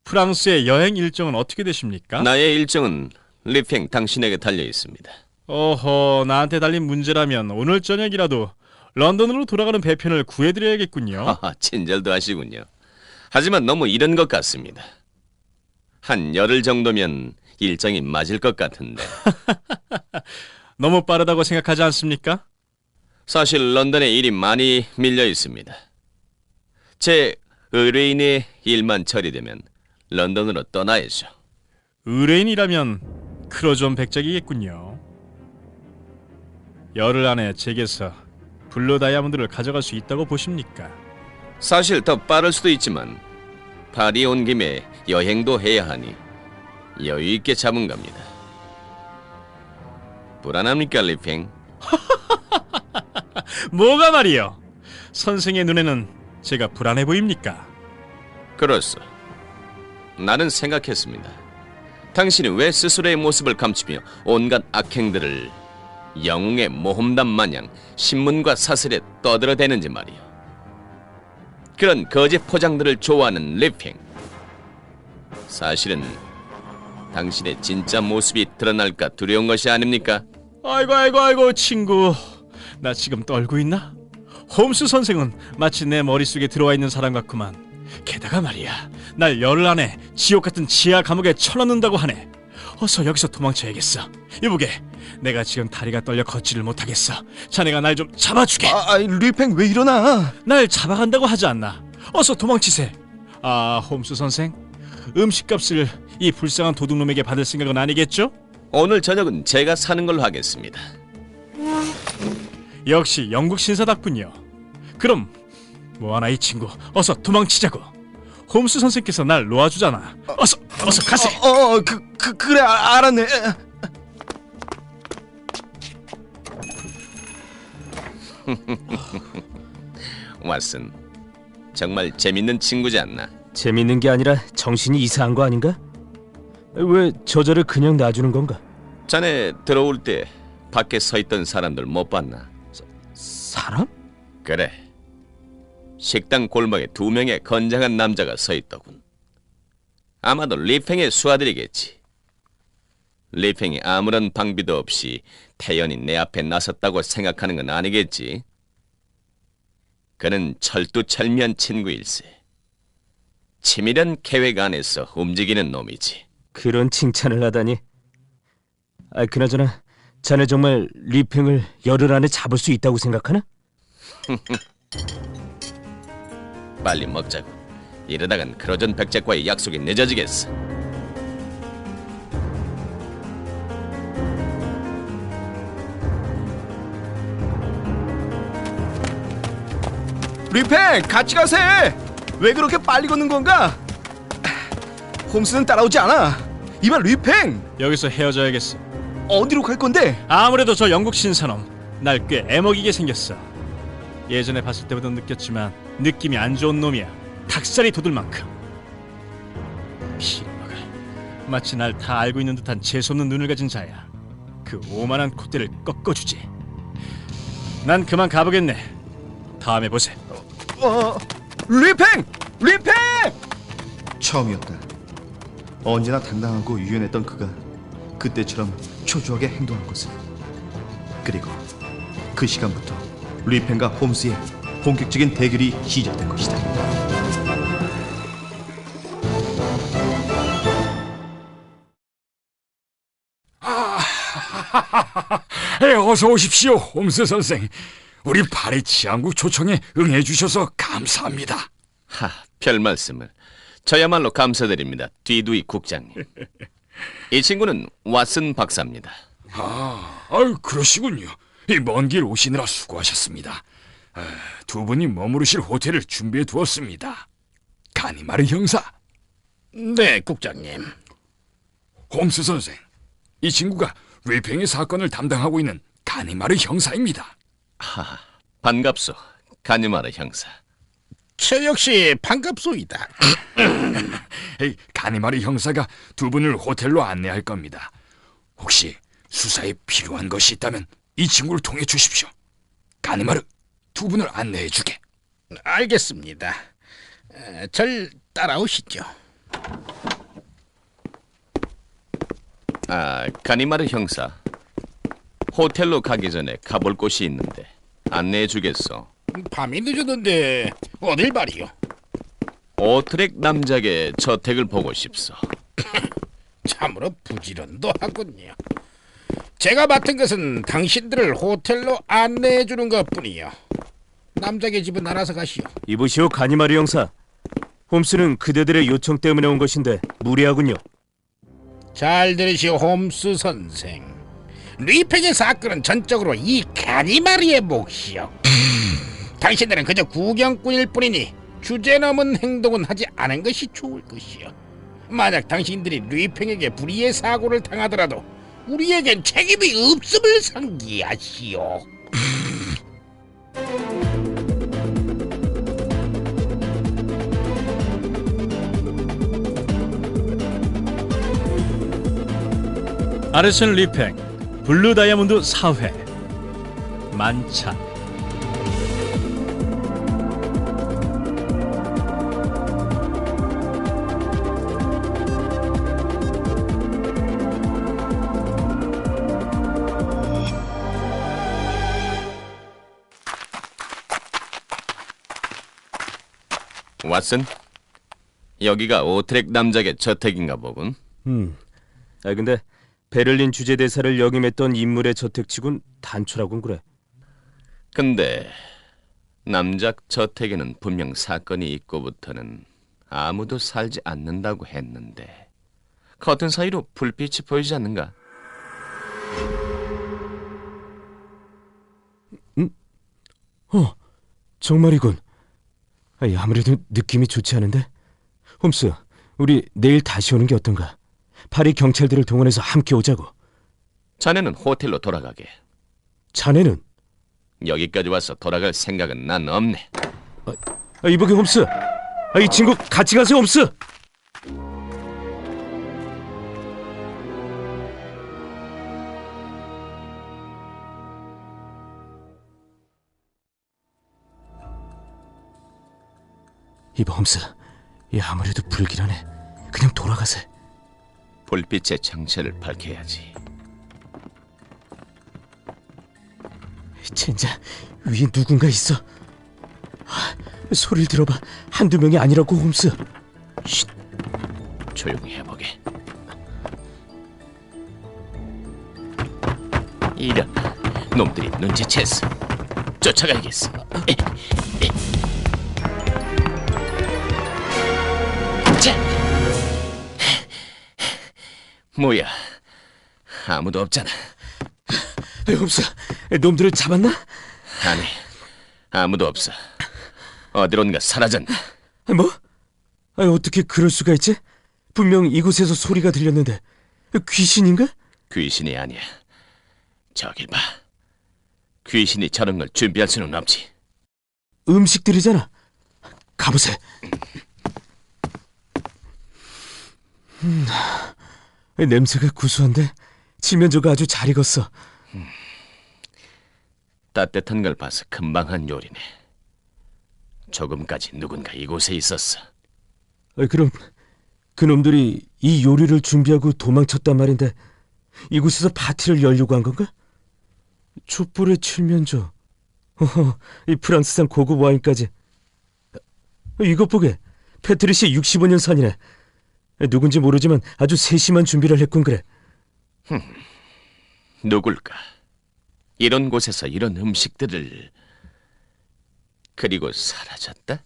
프랑스의 여행 일정은 어떻게 되십니까? 나의 일정은 리팽 당신에게 달려 있습니다. 어허, 나한테 달린 문제라면 오늘 저녁이라도 런던으로 돌아가는 배편을 구해드려야겠군요. 하하, 친절도 하시군요. 하지만 너무 이른 것 같습니다. 한 열흘 정도면 일정이 맞을 것 같은데. 너무 빠르다고 생각하지 않습니까? 사실 런던에 일이 많이 밀려 있습니다. 제 의뢰인의 일만 처리되면 런던으로 떠나야죠. 의뢰인이라면 크로존 백작이겠군요. 열흘 안에 제게서 블루 다이아몬드를 가져갈 수 있다고 보십니까? 사실 더 빠를 수도 있지만 파리 온 김에 여행도 해야 하니 여유 있게 잡은 겁니다. 불안합니까, 리팽? 뭐가 말이요? 선생의 눈에는 제가 불안해 보입니까? 그렇소. 나는 생각했습니다. 당신이 왜 스스로의 모습을 감추며 온갖 악행들을 영웅의 모험담 마냥 신문과 사설에 떠들어대는지 말이요. 그런 거짓 포장들을 좋아하는 리팽. 사실은 당신의 진짜 모습이 드러날까 두려운 것이 아닙니까? 아이고 친구, 나 지금 떨고 있나? 홈스 선생은 마치 내 머릿속에 들어와 있는 사람 같구만. 게다가 말이야, 날 열흘 안에 지옥 같은 지하 감옥에 쳐넣는다고 하네. 어서 여기서 도망쳐야겠어. 이보게, 내가 지금 다리가 떨려 걷지를 못하겠어. 자네가 날 좀 잡아주게. 리팽 왜 일어나? 날 잡아간다고 하지 않나? 어서 도망치세. 아, 홈스 선생, 음식값을 이 불쌍한 도둑놈에게 받을 생각은 아니겠죠? 오늘 저녁은 제가 사는 걸로 하겠습니다. 역시 영국 신사답군요. 그럼 뭐하나 이 친구, 어서 도망치자고. 홈스 선생께서 날 놓아주잖아. 어서 가세. 그래, 알았네. 왓슨, 정말 재밌는 친구지 않나? 재밌는 게 아니라 정신이 이상한 거 아닌가? 왜 저자를 그냥 놔주는 건가? 자네 들어올 때 밖에 서 있던 사람들 못 봤나? 사람? 그래. 식당 골목에 2명의 건장한 남자가 서 있더군. 아마도 리팽의 수하들이겠지. 리팽이 아무런 방비도 없이 태연히 내 앞에 나섰다고 생각하는 건 아니겠지. 그는 철두철미한 친구일세. 치밀한 계획 안에서 움직이는 놈이지. 그런 칭찬을 하다니. 그나저나 자네 정말 리팽을 열흘 안에 잡을 수 있다고 생각하나? 빨리 먹자고. 이러다간 크로존 백작과의 약속이 늦어지겠어. 리팽, 같이 가세. 왜 그렇게 빨리 걷는 건가? 홈스는 따라오지 않아. 이봐, 리팽, 여기서 헤어져야겠어. 어디로 갈 건데? 아무래도 저 영국 신사놈 날 꽤 애먹이게 생겼어. 예전에 봤을 때부터 느꼈지만 느낌이 안 좋은 놈이야. 닭살이 돋을 만큼. 피먹을, 마치 날 다 알고 있는 듯한 재수없는 눈을 가진 자야. 그 오만한 콧대를 꺾어주지. 난 그만 가보겠네. 다음에 보세. 리팽! 처음이었다. 언제나 당당하고 유연했던 그가 그때처럼 초조하게 행동한 것은. 그리고 그 시간부터 리팽과 홈스의 본격적인 대결이 시작된 것이다. 어서 오십시오, 홈스 선생. 우리 파리 치안국 초청에 응해주셔서 감사합니다. 별 말씀을. 저야말로 감사드립니다, 뒤두이 국장님. 이 친구는 왓슨 박사입니다. 그러시군요. 먼 길 오시느라 수고하셨습니다. 두 분이 머무르실 호텔을 준비해 두었습니다. 가니마르 형사. 네, 국장님. 홈스 선생, 이 친구가 리팽의 사건을 담당하고 있는 가니마르 형사입니다. 반갑소, 가니마르 형사. 저 역시 반갑소이다. 가니마르 형사가 두 분을 호텔로 안내할 겁니다. 혹시 수사에 필요한 것이 있다면 이 친구를 통해 주십시오. 가니마르, 두 분을 안내해 주게. 알겠습니다. 절 따라오시죠. 가니마르 형사. 호텔로 가기 전에 가볼 곳이 있는데 안내해 주겠어. 밤이 늦었는데 어딜 말이요? 오트렉 남작의 저택을 보고 싶소. 참으로 부지런도 하군요. 제가 맡은 것은 당신들을 호텔로 안내해 주는 것뿐이요. 남작의 집은 알아서 가시오. 이보시오 가니마르 형사. 홈스는 그대들의 요청 때문에 온 것인데 무리하군요. 잘 들으시오 홈스 선생. 리팽의 사건은 전적으로 이 가니마르의 몫이요. 당신들은 그저 구경꾼일 뿐이니 주제넘은 행동은 하지 않은 것이 좋을 것이요. 만약 당신들이 리팽에게 불의의 사고를 당하더라도 우리에겐 책임이 없음을 상기하시오. 아르센 리팽 블루 다이아몬드 4회 만찬. 왓슨, 여기가 오트렉 남작의 저택인가 보군. 근데 베를린 주재대사를 역임했던 인물의 저택치곤 단촐하군 그래. 근데 남작 저택에는 분명 사건이 있고부터는 아무도 살지 않는다고 했는데 커튼 사이로 불빛이 보이지 않는가? 정말이군. 아무래도 느낌이 좋지 않은데? 홈스, 우리 내일 다시 오는 게 어떤가? 파리 경찰들을 동원해서 함께 오자고. 자네는 호텔로 돌아가게. 자네는? 여기까지 와서 돌아갈 생각은 난 없네. 이보게 홈스, 이 친구 같이 가세요 홈스. 이봐 홈스, 아무래도 불길하네. 그냥 돌아가세. 불빛의 정체를 밝혀야지. 젠장, 위에 누군가 있어. 소리를 들어봐. 한두 명이 아니라고 홈스. 쉿, 조용히 해보게. 이런 놈들이 눈치챘어. 쫓아가야겠어. 자, 뭐야? 아무도 없잖아. 홈스, 놈들을 잡았나? 아니, 아무도 없어. 어디론가 사라졌네. 뭐? 어떻게 그럴 수가 있지? 분명 이곳에서 소리가 들렸는데 귀신인가? 귀신이 아니야. 저길 봐. 귀신이 저런 걸 준비할 수는 없지. 음식들이잖아. 가보세. 냄새가 구수한데 칠면조가 아주 잘 익었어. 따뜻한 걸 봐서 금방 한 요리네. 조금까지 누군가 이곳에 있었어. 그럼 그놈들이 이 요리를 준비하고 도망쳤단 말인데 이곳에서 파티를 열려고 한 건가? 촛불에 칠면조, 이 프랑스산 고급 와인까지. 이것 보게, 패트리시 65년 산이네. 누군지 모르지만 아주 세심한 준비를 했군 그래. 누굴까? 이런 곳에서 이런 음식들을... 그리고 사라졌다?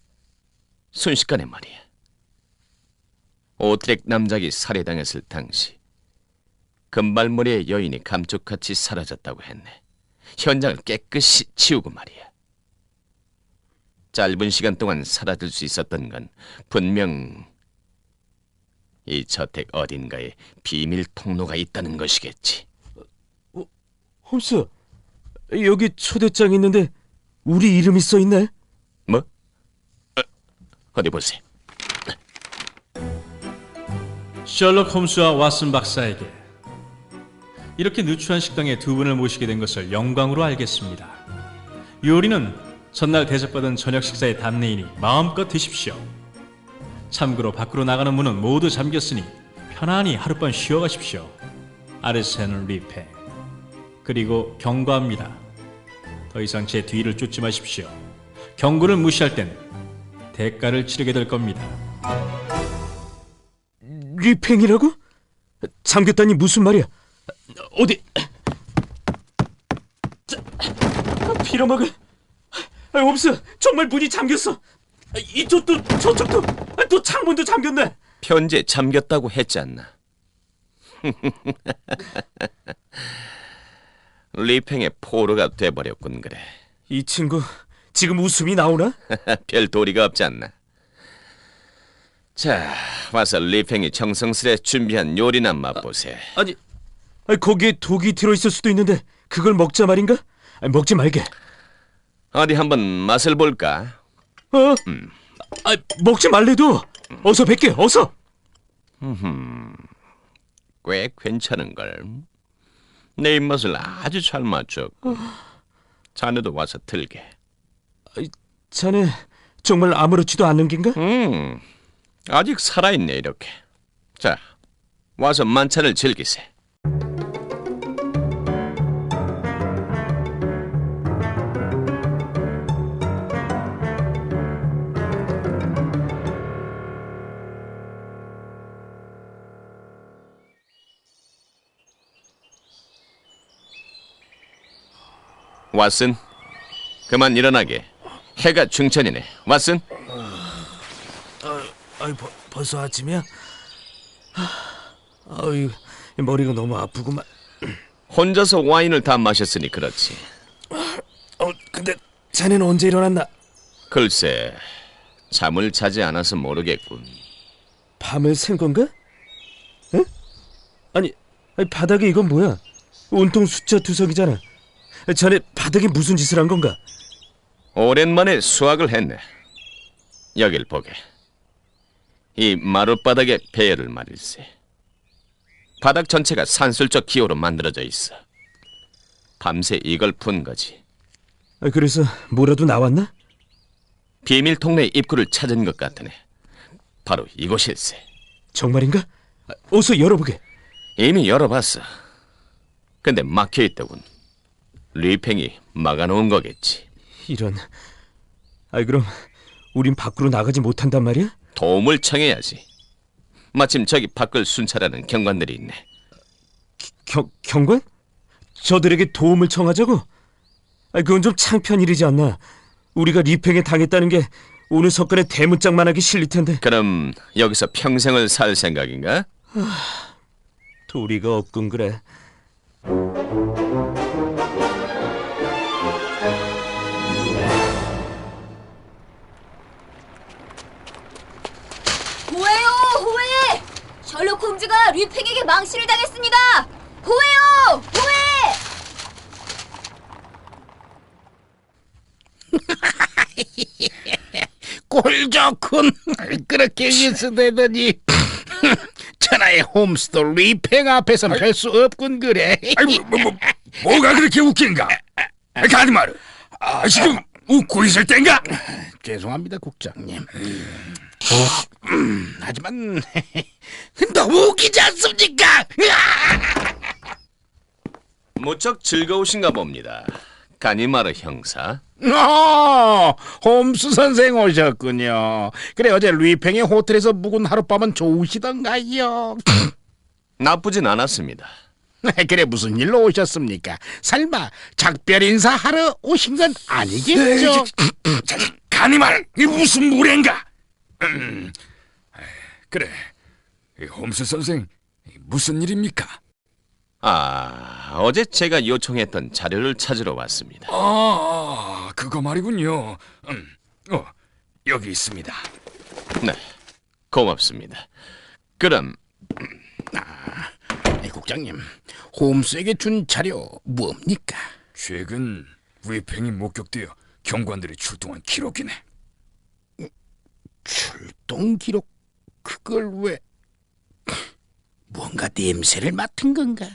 순식간에 말이야. 오트렉 남작이 살해당했을 당시 금발머리의 여인이 감쪽같이 사라졌다고 했네. 현장을 깨끗이 치우고 말이야. 짧은 시간 동안 사라질 수 있었던 건 분명 이 저택 어딘가에 비밀 통로가 있다는 것이겠지. 홈스, 여기 초대장이 있는데 우리 이름이 써있네. 뭐? 어디 보세요. 셜록 홈스와 왓슨 박사에게 이렇게 누추한 식당에 두 분을 모시게 된 것을 영광으로 알겠습니다. 요리는 전날 대접받은 저녁 식사의 답례이니 마음껏 드십시오. 참고로 밖으로 나가는 문은 모두 잠겼으니 편안히 하룻밤 쉬어가십시오. 아르센 리팽, 그리고 경고합니다. 더 이상 제 뒤를 쫓지 마십시오. 경고를 무시할 땐 대가를 치르게 될 겁니다. 리팽이라고? 잠겼다니 무슨 말이야? 어디? 빌어먹을. 없어. 정말 문이 잠겼어. 이쪽도 저쪽도 또 창문도 잠겼네. 편지에 잠겼다고 했지 않나? 리팽의 포로가 돼버렸군 그래. 이 친구 지금 웃음이 나오나? 별 도리가 없지 않나? 자, 와서 리팽이 정성스레 준비한 요리나 맛보세. 아니, 거기에 독이 들어있을 수도 있는데 그걸 먹자 말인가? 먹지 말게. 어디 한번 맛을 볼까? 먹지 말래도. 어서 뵐게, 어서. 꽤 괜찮은걸. 내 입맛을 아주 잘 맞췄고. 자네도 와서 들게. 자네 정말 아무렇지도 않은 겐가? 아직 살아있네 이렇게. 자, 와서 만찬을 즐기세. 왓슨, 그만 일어나게. 해가 중천이네. 왓슨? 벌써 아침이야? 머리가 너무 아프구만. 혼자서 와인을 다 마셨으니 그렇지. 근데 자네는 언제 일어났나? 글쎄, 잠을 자지 않아서 모르겠군. 밤을 샌 건가? 응? 아니, 바닥에 이건 뭐야? 온통 숫자 투석이잖아. 자네 바닥에 무슨 짓을 한 건가? 오랜만에 수학을 했네. 여길 보게. 이 마룻바닥의 배열을 말일세. 바닥 전체가 산술적 기호로 만들어져 있어. 밤새 이걸 푼 거지. 그래서 뭐라도 나왔나? 비밀 통로의 입구를 찾은 것 같으네. 바로 이곳일세. 정말인가? 어서 열어보게. 이미 열어봤어. 근데 막혀있더군. 리팽이 막아놓은 거겠지. 이런. 그럼 우린 밖으로 나가지 못한단 말이야? 도움을 청해야지. 마침 저기 밖을 순찰하는 경관들이 있네. 경관? 저들에게 도움을 청하자고? 그건 좀 창피한 일이지 않나? 우리가 리팽에 당했다는 게 오늘 석간에 대문짝만하게 실릴 텐데. 그럼 여기서 평생을 살 생각인가? 도리가 없군 그래. 셜록 홈즈가 리팽에게 망신을 당했습니다. 호해요! 호해! 꼴 좋군. 그렇게 기스대더니 천하의 홈스도 리팽 앞에서 할 수 없군 그래. 뭐가 그렇게 웃긴가? 가디마르, 지금 웃고 있을 땐가? 죄송합니다 국장님. 하지만 너무 웃기지 않습니까? 무척 즐거우신가 봅니다. 가니마르 형사. 홈스 선생 오셨군요. 그래 어제 리팽의 호텔에서 묵은 하룻밤은 좋으시던가요? 나쁘진 않았습니다. 그래 무슨 일로 오셨습니까? 설마 작별 인사하러 오신 건 아니겠죠? 가니마르, 이 무슨 무례인가? 그래, 홈스 선생 무슨 일입니까? 어제 제가 요청했던 자료를 찾으러 왔습니다. 그거 말이군요. 여기 있습니다. 네, 고맙습니다. 그럼 국장님, 홈스에게 준 자료 뭡니까? 최근 리팽이 목격되어 경관들이 출동한 기록이네. 출동 기록? 그걸 왜... 뭔가 냄새를 맡은 건가?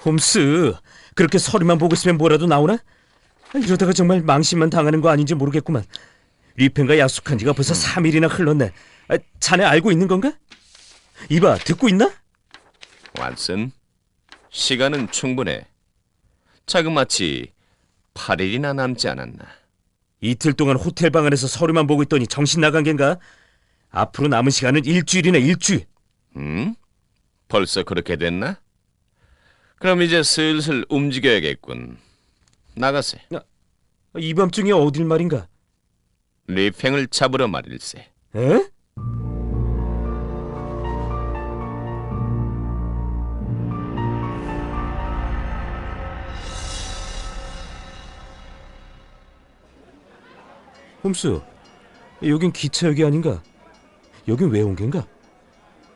홈스, 그렇게 서류만 보고 있으면 뭐라도 나오나? 이러다가 정말 망신만 당하는 거 아닌지 모르겠구만. 리펜과 약속한 지가 벌써 3일이나 흘렀네. 자네 알고 있는 건가? 이봐, 듣고 있나? 왓슨, 시간은 충분해. 자그마치 8일이나 남지 않았나. 이틀 동안 호텔 방 안에서 서류만 보고 있더니 정신 나간 겐가? 앞으로 남은 시간은 일주일이네, 일주일. 벌써 그렇게 됐나? 그럼 이제 슬슬 움직여야겠군. 나가세. 이 밤중에 어딜 말인가? 리팽을 잡으러 말일세. 에? 홈스, 여긴 기차역이 아닌가? 여긴 왜 온 겐가?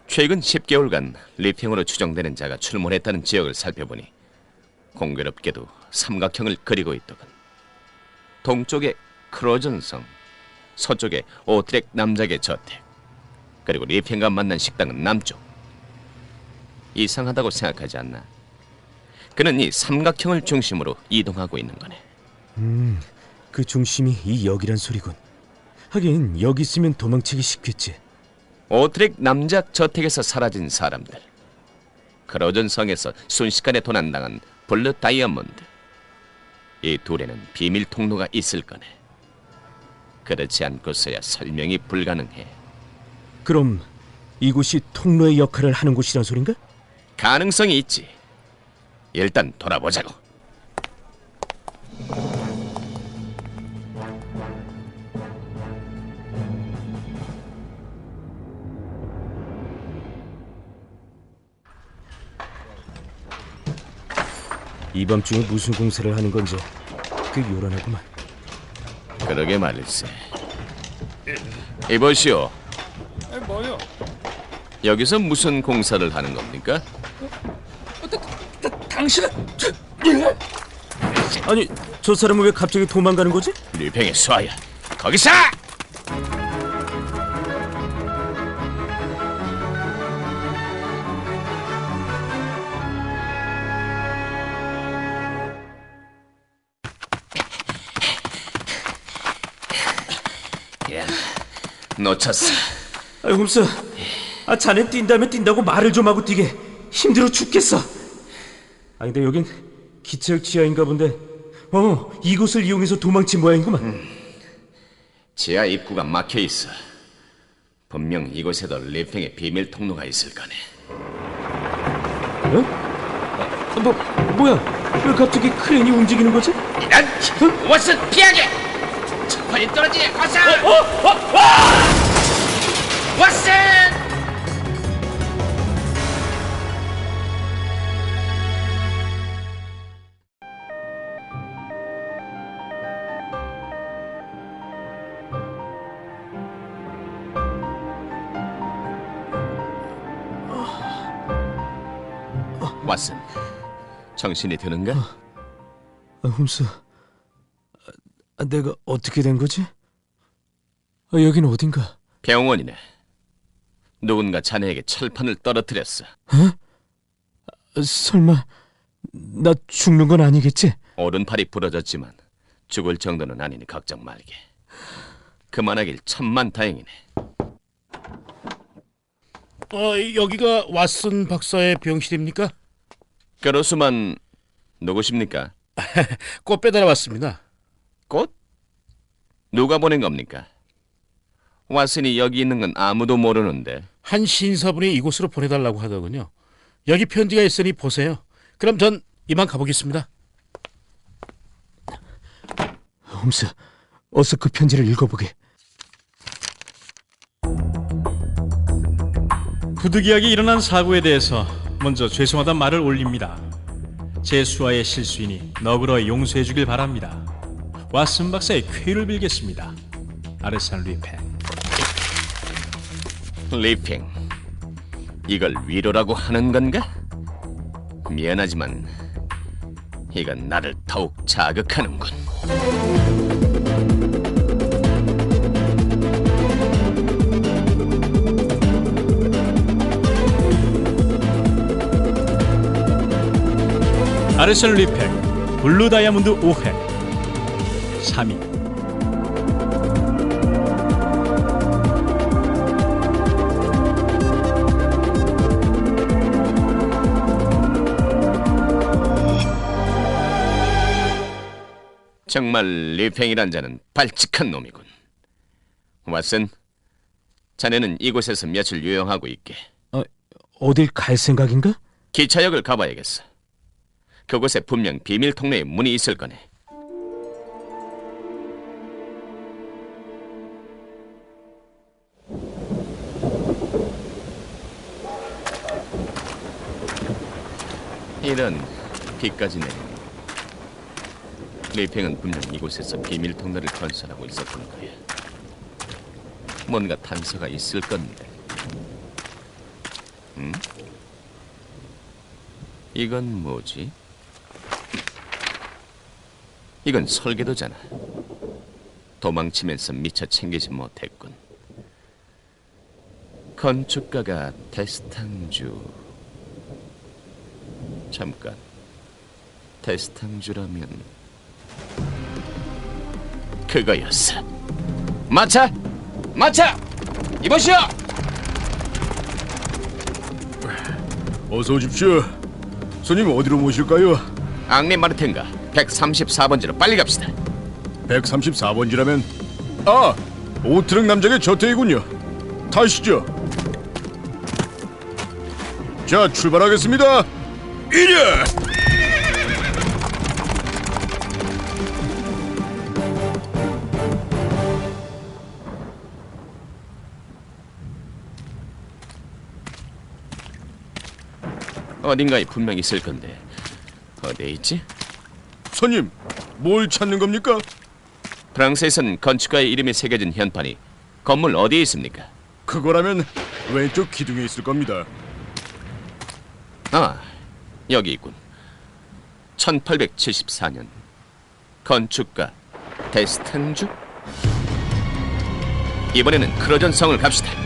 최근 10개월간 리팽으로 추정되는 자가 출몰했다는 지역을 살펴보니 공교롭게도 삼각형을 그리고 있더군. 동쪽에 크로전성, 서쪽에 오트렉 남작의 저택, 그리고 리팽과 만난 식당은 남쪽. 이상하다고 생각하지 않나? 그는 이 삼각형을 중심으로 이동하고 있는 거네. 그 중심이 이 역이란 소리군. 하긴 여기 있으면 도망치기 쉽겠지. 오트렉 남작 저택에서 사라진 사람들, 크로전성에서 순식간에 도난당한 블루 다이아몬드, 이 둘에는 비밀 통로가 있을 거네. 그렇지 않고서야 설명이 불가능해. 그럼 이곳이 통로의 역할을 하는 곳이란 소린가? 가능성이 있지. 일단 돌아보자고. 이 밤중에 무슨 공사를 하는 건지 꽤 요란하구만. 그러게 말일세. 이보시오. 뭐요? 여기서 무슨 공사를 하는 겁니까? 당신은 아니, 저 사람은 왜 갑자기 도망가는 거지? 리팽의 수하야. 거기서! 야, 놓쳤어. 홈스, 자넨 뛴다면 뛴다고 말을 좀 하고 뛰게. 힘들어 죽겠어. 근데 여긴 기차역 지하인가 본데. 이곳을 이용해서 도망친 모양이구만. 지하 입구가 막혀 있어. 분명 이곳에도 리팽의 비밀 통로가 있을 거네. 뭐야? 왜 갑자기 크레인이 움직이는 거지? 이런! 왓슨, 피하게! 첫판이 떨어지게 가서! 왓슨! 왓슨, 정신이 드는가? 홈스, 내가 어떻게 된 거지? 여긴 어딘가? 병원이네. 누군가 자네에게 철판을 떨어뜨렸어. 설마 나 죽는 건 아니겠지? 오른팔이 부러졌지만 죽을 정도는 아니니 걱정 말게. 그만하길 천만다행이네. 여기가 왓슨 박사의 병실입니까? 그렇소만 누구십니까? 꽃 배달해 왔습니다. 꽃? 누가 보낸 겁니까? 왓슨이 여기 있는 건 아무도 모르는데. 한 신사분이 이곳으로 보내달라고 하더군요. 여기 편지가 있으니 보세요. 그럼 전 이만 가보겠습니다. 홈스, 어서 그 편지를 읽어보게. 부득이하게 일어난 사고에 대해서 먼저 죄송하단 말을 올립니다. 제 수하의 실수이니 너그러 용서해 주길 바랍니다. 왓슨 박사의 쾌유를 빌겠습니다. 아르산 리팽. 리팽, 이걸 위로라고 하는 건가? 미안하지만 이건 나를 더욱 자극하는군. 아르셀 리팽 블루 다이아몬드 5회 3위. 정말 리팽이란 자는 발칙한 놈이군. 왓슨, 자네는 이곳에서 며칠 요양하고 있게. 어딜 갈 생각인가? 기차역을 가봐야겠어. 그곳에 분명 비밀 통로에 문이 있을 거네. 이런 비까지 내리네. 리팽은 분명 이곳에서 비밀 통로를 건설하고 있었던 거야. 뭔가 단서가 있을 건데. 응? 이건 뭐지? 이건 설계도잖아. 도망치면서 미처 챙기지 못했군. 건축가가 데스탕주. 잠깐. 데스탕주라면 그거였어. 마차! 마차! 이보시오! 어서 오십시오. 손님 어디로 모실까요? 앙리 마르텐가 134번지로 빨리 갑시다. 134번지라면 오트랙 남작의 저택이군요. 타시죠. 자, 출발하겠습니다. 이랴! 어딘가에 분명 있을 건데 어디에 있지? 손님, 뭘 찾는 겁니까? 프랑스에선 건축가의 이름이 새겨진 현판이 건물 어디에 있습니까? 그거라면 왼쪽 기둥에 있을 겁니다. 아, 여기 있군. 1874년 건축가 데스탕주? 이번에는 크로전 성을 갑시다.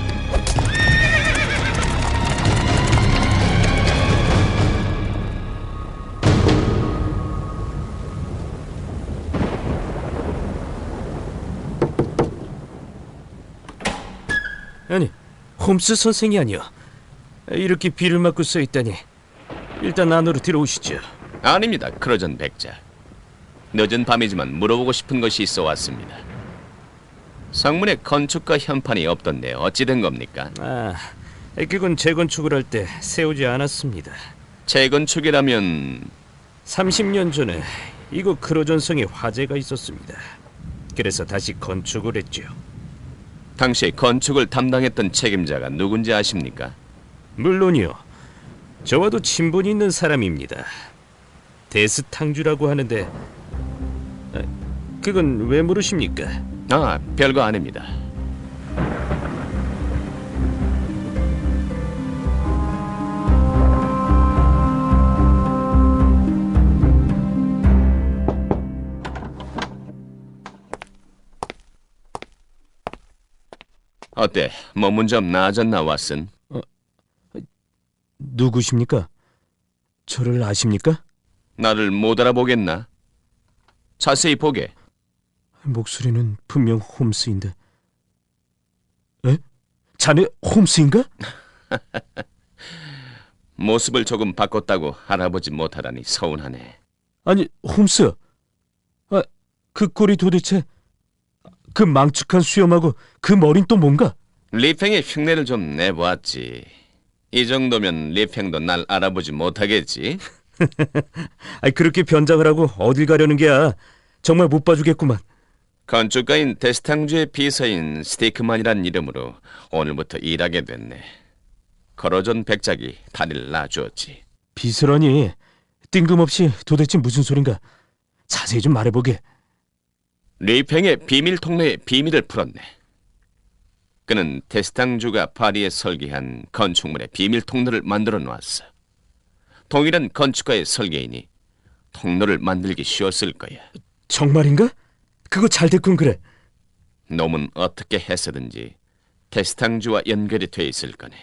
아니, 홈스 선생이 아니여. 이렇게 비를 맞고 써 있다니. 일단 안으로 들어오시죠. 아닙니다, 크로전 백자. 늦은 밤이지만 물어보고 싶은 것이 있어 왔습니다. 성문에 건축가 현판이 없던데 어찌 된 겁니까? 그건 재건축을 할 때 세우지 않았습니다. 재건축이라면 30년 전에 이곳 크로전성에 화재가 있었습니다. 그래서 다시 건축을 했죠. 당시 건축을 담당했던 책임자가 누군지 아십니까? 물론이요. 저와도 친분이 있는 사람입니다. 데스탕주라고 하는데 그건 왜 물으십니까? 별거 아닙니다. 어때? 몸은 좀 나아졌나, 왓슨? 누구십니까? 저를 아십니까? 나를 못 알아보겠나? 자세히 보게. 목소리는 분명 홈스인데. 에? 자네 홈스인가? 모습을 조금 바꿨다고 알아보지 못하다니 서운하네. 아니, 홈스. 그 꼴이 도대체... 그 망측한 수염하고 그 머린 또 뭔가? 리팽의 흉내를 좀 내보았지. 이 정도면 리팽도 날 알아보지 못하겠지? 그렇게 변장을 하고 어딜 가려는 게야. 정말 못 봐주겠구만. 건축가인 데스탕주의 비서인 스테이크만이란 이름으로 오늘부터 일하게 됐네. 거로전 백작이 다리를 놔주었지. 비서라니. 뜬금없이 도대체 무슨 소린가? 자세히 좀 말해보게. 리팽의 비밀 통로의 비밀을 풀었네. 그는 데스탕주가 파리에 설계한 건축물의 비밀 통로를 만들어 놓았어. 동일한 건축가의 설계이니 통로를 만들기 쉬웠을 거야. 정말인가? 그거 잘 됐군 그래. 놈은 어떻게 해서든지 데스탕주와 연결이 돼 있을 거네.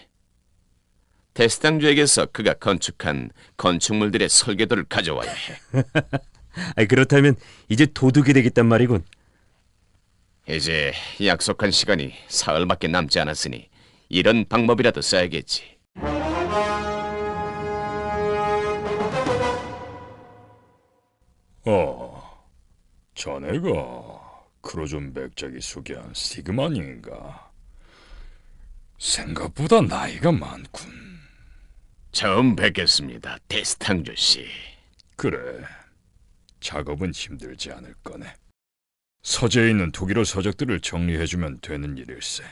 데스탕주에게서 그가 건축한 건축물들의 설계도를 가져와야 해. 그렇다면 이제 도둑이 되겠단 말이군. 이제 약속한 시간이 사흘밖에 남지 않았으니 이런 방법이라도 써야겠지. 자네가 크로존 백작이 소개한 스티그만인가? 생각보다 나이가 많군. 처음 뵙겠습니다, 데스탕조 씨. 그래, 작업은 힘들지 않을 거네. 서재에 있는 독일어 서적들을 정리해주면 되는 일일세.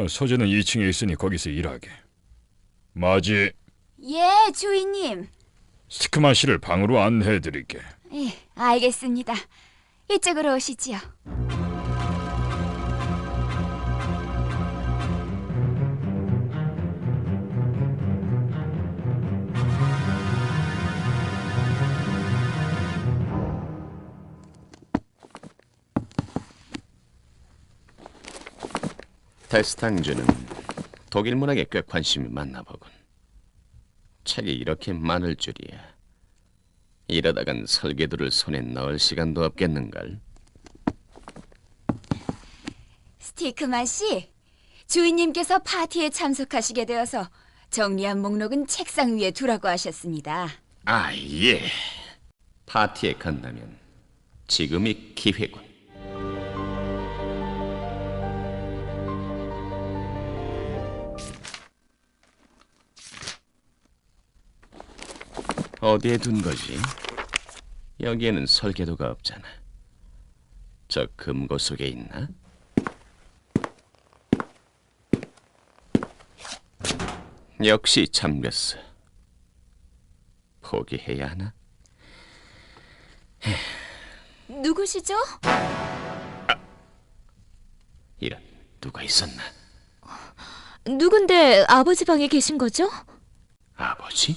서재는 2층에 있으니 거기서 일하게. 마지, 예, 주인님. 스티크만 씨를 방으로 안내해드릴게. 예, 알겠습니다. 이쪽으로 오시지요. 데스탕주는 독일 문학에 꽤 관심이 많나 보군. 책이 이렇게 많을 줄이야. 이러다간 설계도를 손에 넣을 시간도 없겠는걸. 스티크만 씨, 주인님께서 파티에 참석하시게 되어서 정리한 목록은 책상 위에 두라고 하셨습니다. 아, 예. 파티에 간다면 지금이 기회군. 어디에 둔 거지? 여기에는 설계도가 없잖아. 저 금고 속에 있나? 역시 잠겼어. 포기해야 하나? 누구시죠? 이런, 누가 있었나? 누군데 아버지 방에 계신 거죠? 아버지?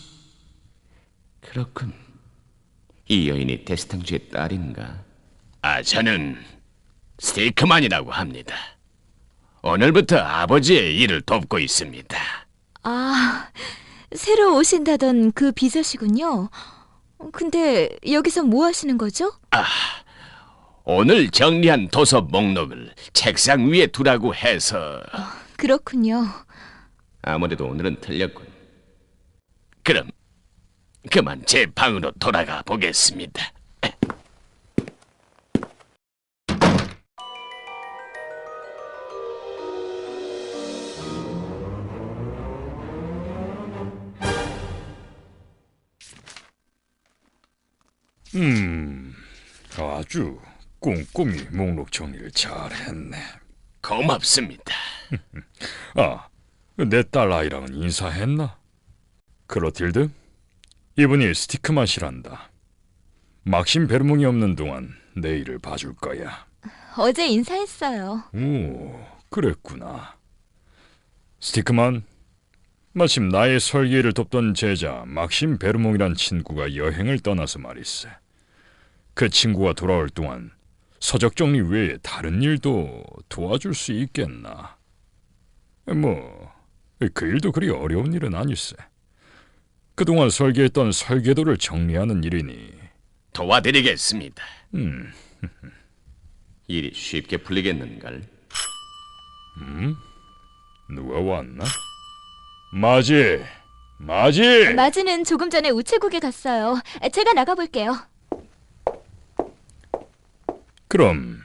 그렇군. 이 여인이 데스탕주의 딸인가? 저는 스테이크만이라고 합니다. 오늘부터 아버지의 일을 돕고 있습니다. 아, 새로 오신다던 그 비서시군요. 근데 여기서 뭐 하시는 거죠? 오늘 정리한 도서 목록을 책상 위에 두라고 해서. 그렇군요. 아무래도 오늘은 틀렸군. 그럼 그만 제 방으로 돌아가 보겠습니다. 아주 꼼꼼히 목록 정리를 잘했네. 고맙습니다. 내 딸 아이랑은 인사했나? 클로틸드? 이분이 스티크만 씨란다. 막심 베르몽이 없는 동안 내 일을 봐줄 거야. 어제 인사했어요. 오, 그랬구나. 스티크만, 마침 나의 설계를 돕던 제자 막심 베르몽이란 친구가 여행을 떠나서 말이세. 그 친구가 돌아올 동안 서적 정리 외에 다른 일도 도와줄 수 있겠나? 그 일도 그리 어려운 일은 아닐세. 그동안 설계했던 설계도를 정리하는 일이니. 도와드리겠습니다. 일이 쉽게 풀리겠는걸? 누가 왔나? 마지! 마지! 마지는 조금 전에 우체국에 갔어요. 제가 나가볼게요. 그럼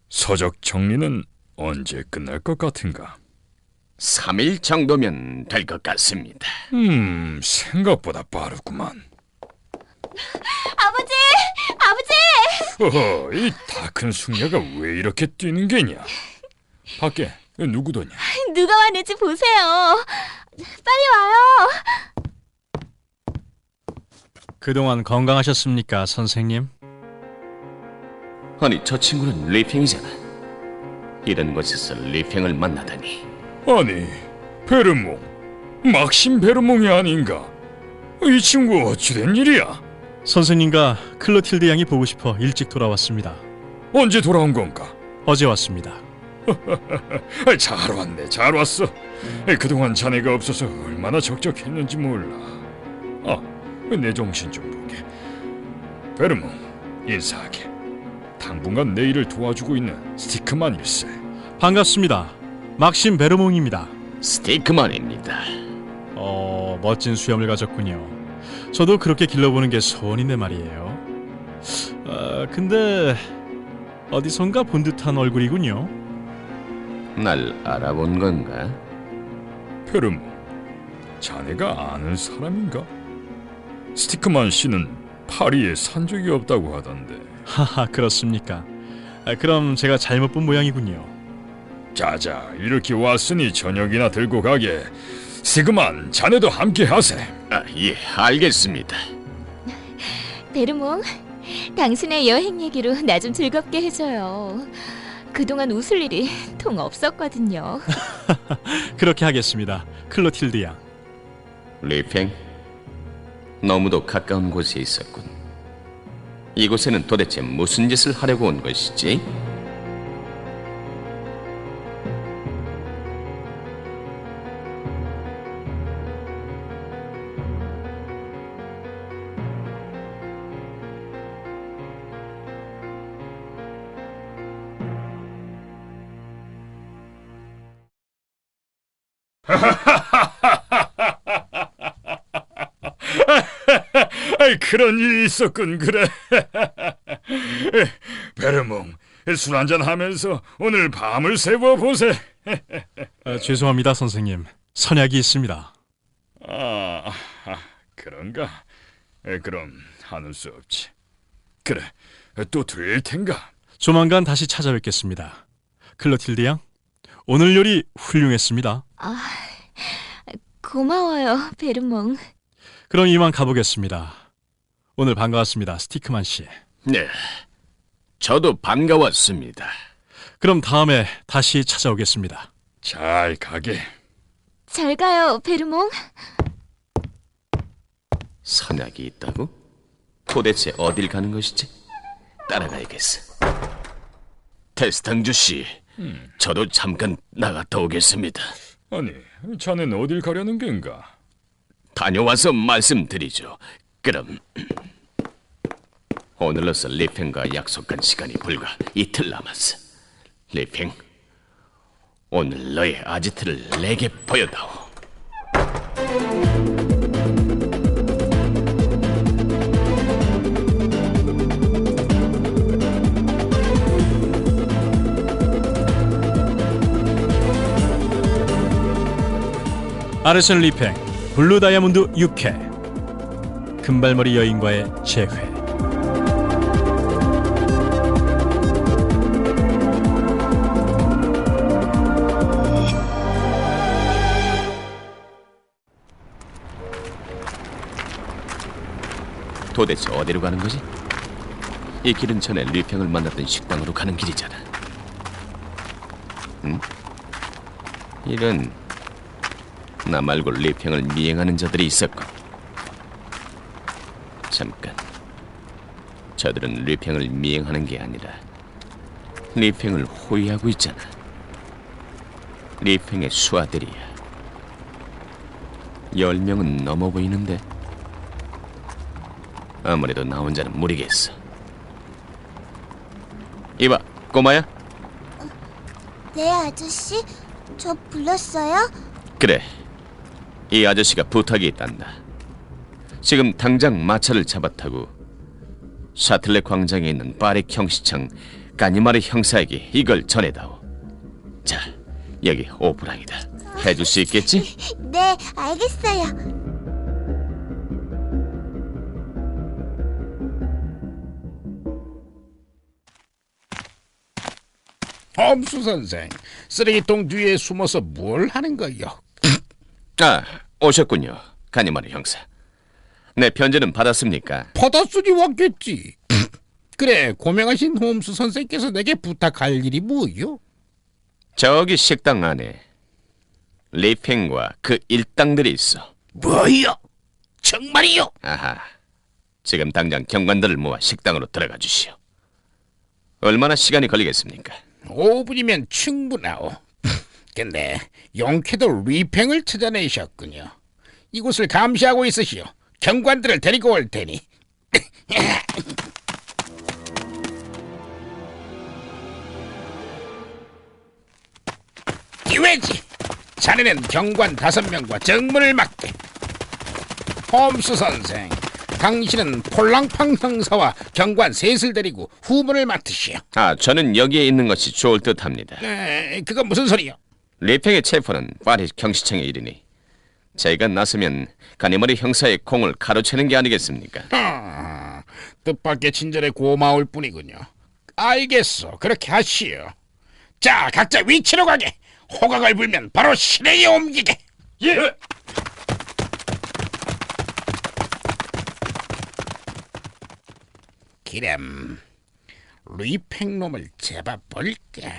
서적 정리는 언제 끝날 것 같은가? 3일 정도면 될 것 같습니다. 생각보다 빠르구만. 아버지! 아버지! 허허, 이 다 큰 숙녀가 왜 이렇게 뛰는 게냐? 밖에 누구더냐? 누가 왔는지 보세요. 빨리 와요. 그동안 건강하셨습니까, 선생님? 아니, 저 친구는 리팽이잖아. 이런 곳에서 리팽을 만나다니. 아니, 베르몽, 막심 베르몽이 아닌가? 이 친구 어찌된 일이야? 선생님과 클로틸드 양이 보고 싶어 일찍 돌아왔습니다. 언제 돌아온 건가? 어제 왔습니다. 잘 왔네, 잘 왔어. 그동안 자네가 없어서 얼마나 적적했는지 몰라. 내 정신 좀 보게. 베르몽, 인사하게. 당분간 내 일을 도와주고 있는 스티크만 일세. 반갑습니다. 막심 베르몽입니다. 스티크만입니다. 멋진 수염을 가졌군요. 저도 그렇게 길러보는 게 소원인데 말이에요. 근데 어디선가 본 듯한 얼굴이군요. 날 알아본 건가? 베르몽, 자네가 아는 사람인가? 스티크만 씨는 파리에 산 적이 없다고 하던데. 하하, 그렇습니까? 그럼 제가 잘못 본 모양이군요. 자자, 이렇게 왔으니 저녁이나 들고 가게. 스티크만, 자네도 함께 하세. 예, 알겠습니다. 베르몽, 당신의 여행 얘기로 나 좀 즐겁게 해줘요. 그동안 웃을 일이 통 없었거든요. 그렇게 하겠습니다. 클로틸드 양. 리팽, 너무도 가까운 곳에 있었군. 이곳에는 도대체 무슨 짓을 하려고 온 것이지? 그런 일이 있었군. 그래. 베르몽, 술 한잔 하면서 오늘 밤을 새워 보세. 죄송합니다, 선생님. 선약이 있습니다. 그런가? 그럼 하는 수 없지. 그래, 또 들릴 텐가? 조만간 다시 찾아뵙겠습니다. 클로틸드 양, 오늘 요리 훌륭했습니다. 고마워요, 베르몽. 그럼 이만 가보겠습니다. 오늘 반가웠습니다, 스티크만 씨. 네, 저도 반가웠습니다. 그럼 다음에 다시 찾아오겠습니다. 잘 가게. 잘 가요, 베르몽. 선약이 있다고? 도대체 어딜 가는 것이지? 따라가야겠어. 테스탕주 씨, 저도 잠깐 나갔다 오겠습니다. 아니, 자네는 어딜 가려는 겐가? 다녀와서 말씀드리죠. 그럼 오늘로서 리팽과 약속한 시간이 불과 이틀 남았어. 리팽, 오늘 너의 아지트를 내게 보여다오. 아르센 리팽, 블루 다이아몬드 6회. 금발머리 여인과의 재회. 도대체 어디로 가는 거지? 이 길은 전에 리팽을 만났던 식당으로 가는 길이잖아. 응? 이런, 나 말고 리팽을 미행하는 자들이 있었고. 잠깐, 저들은 리팽을 미행하는 게 아니라 리팽을 호위하고 있잖아. 리팽의 수하들이야. 10명은 넘어 보이는데 아무래도 나 혼자는 무리겠어. 이봐, 꼬마야. 네, 아저씨. 저 불렀어요? 그래, 이 아저씨가 부탁이 있단다. 지금 당장 마차를 잡아타고 샤틀레 광장에 있는 파리 형시청 까니마르 형사에게 이걸 전해다오. 자, 여기 오브랑이다. 해줄 수 있겠지? 네, 알겠어요. 홈스 선생, 쓰레기통 뒤에 숨어서 뭘 하는 거요? 오셨군요, 까니마르 형사. 내 편지는 받았습니까? 받았으니 왔겠지. 그래, 고명하신 홈스 선생께서 내게 부탁할 일이 뭐요? 저기 식당 안에 리팽과 그 일당들이 있어. 뭐요? 정말이요? 아하, 지금 당장 경관들을 모아 식당으로 들어가 주시오. 얼마나 시간이 걸리겠습니까? 5분이면 충분하오. 근데 용케도 리팽을 찾아내셨군요. 이곳을 감시하고 있으시오. 경관들을 데리고 올 테니. 기회지. 자네는 경관 5명과 정문을 맡게. 홈스 선생, 당신은 폴랑팡 형사와 경관 셋을 데리고 후문을 맡으시오. 저는 여기에 있는 것이 좋을 듯합니다. 그건 무슨 소리요? 리팽의 체포는 파리 경시청의 일이니 제가 나서면 가니머리 형사의 공을 가로채는 게 아니겠습니까? 뜻밖의 친절에 고마울 뿐이군요. 알겠소. 그렇게 하시오. 자, 각자 위치로 가게. 호각을 불면 바로 실행에 옮기게. 예. 기렘, 리팽놈을 잡아볼까?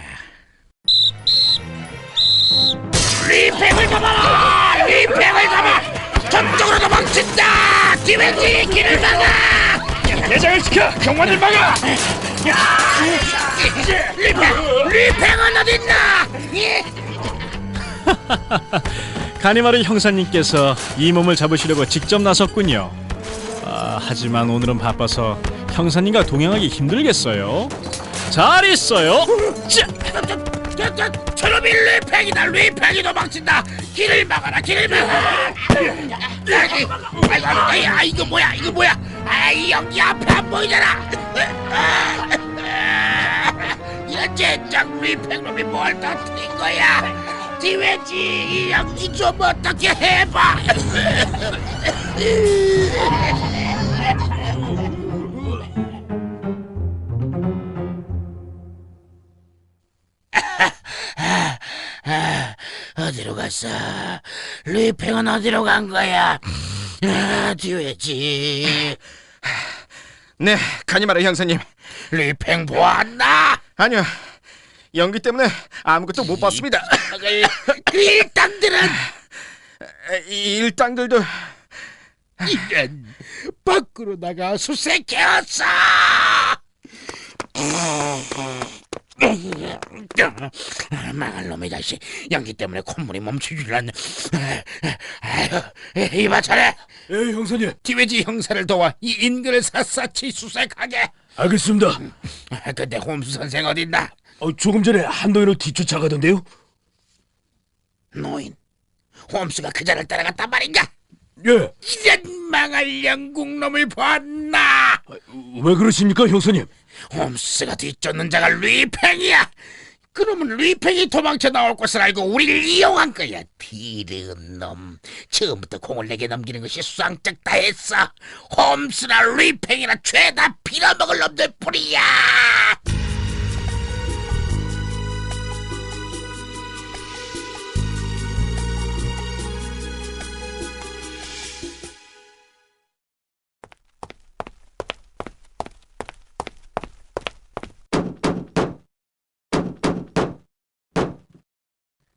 리팽을 잡아라! 리팽을 잡아! 저쪽으로 도망친다! 뒤왼지 길을 막아! 대장을 시켜! 경관을 막아! 리팽은 어딨나? 가니마르 형사님께서 이 몸을 잡으시려고 직접 나섰군요. 하지만 오늘은 바빠서 형사님과 동행하기 힘들겠어요. 잘 있어요. 저놈이 리팽이다. 리팽이 도망친다. 길을 막아라. 길을 막아. 이거 뭐야? 이거 뭐야? 여기 앞에 안 보이잖아. 이런 젠장 리팽놈이 뭘 터뜨린 거야? 뒤외지 이 연기 좀 어떻게 해봐. 어디로 갔어? 리팽은 어디로 간 거야? 뒤외지. 네, 가니마르 형사님. 리팽 보았나? 아니요, 연기 때문에 아무것도 못 봤습니다. 그 일당들은? 일당들도 이런, 밖으로 나가 수색해왔어. 망할 놈의 자식, 연기 때문에 콧물이 멈추질 않네. 이봐 자네. 예, 형사님. 뒤외지 형사를 도와 이 인근을 샅샅이 수색하게. 알겠습니다. 근데 홈스 선생 어딨나? 조금 전에 한 노인을 뒤쫓아가던데요. 노인? 홈스가 그자를 따라갔단 말인가? 예. 이런 망할 영국놈을 봤나? 왜 그러십니까, 형사님? 홈스가 뒤쫓는 자가 리팽이야. 그러면 리팽이 도망쳐 나올 것을 알고 우리를 이용한 거야. 비리은 놈. 처음부터 공을 내게 넘기는 것이 수상쩍 다 했어. 홈스나 리팽이나 죄다 빌어먹을 놈들 뿐이야.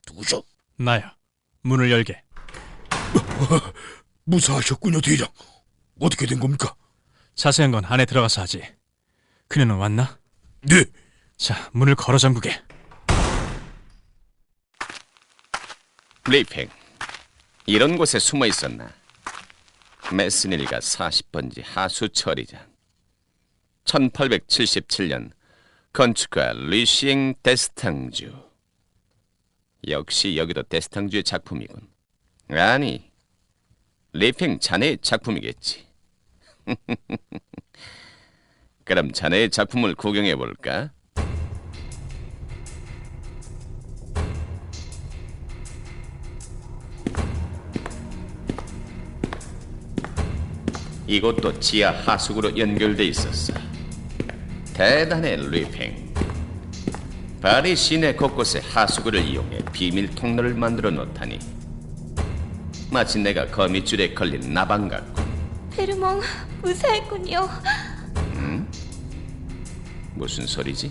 누구죠? 나야. 문을 열게. 무사하셨군요, 대장. 어떻게 된 겁니까? 자세한 건 안에 들어가서 하지. 그녀는 왔나? 네. 자, 문을 걸어 잠그게. 리팽, 이런 곳에 숨어 있었나? 메스닐가 40번지 하수 처리장. 1877년 건축가 루시엥 데스탕주. 역시 여기도 데스탕주의 작품이군. 아니, 리팽 자네의 작품이겠지. 그럼 자네의 작품을 구경해볼까? 이곳도 지하 하수구로 연결돼 있었어. 대단해, 리팽. 파리 시내 곳곳에 하수구를 이용해 비밀 통로를 만들어 놓다니. 마치 내가 거미줄에 걸린 나방 같군. 페르몽, 무사했군요. 응? 무슨 소리지?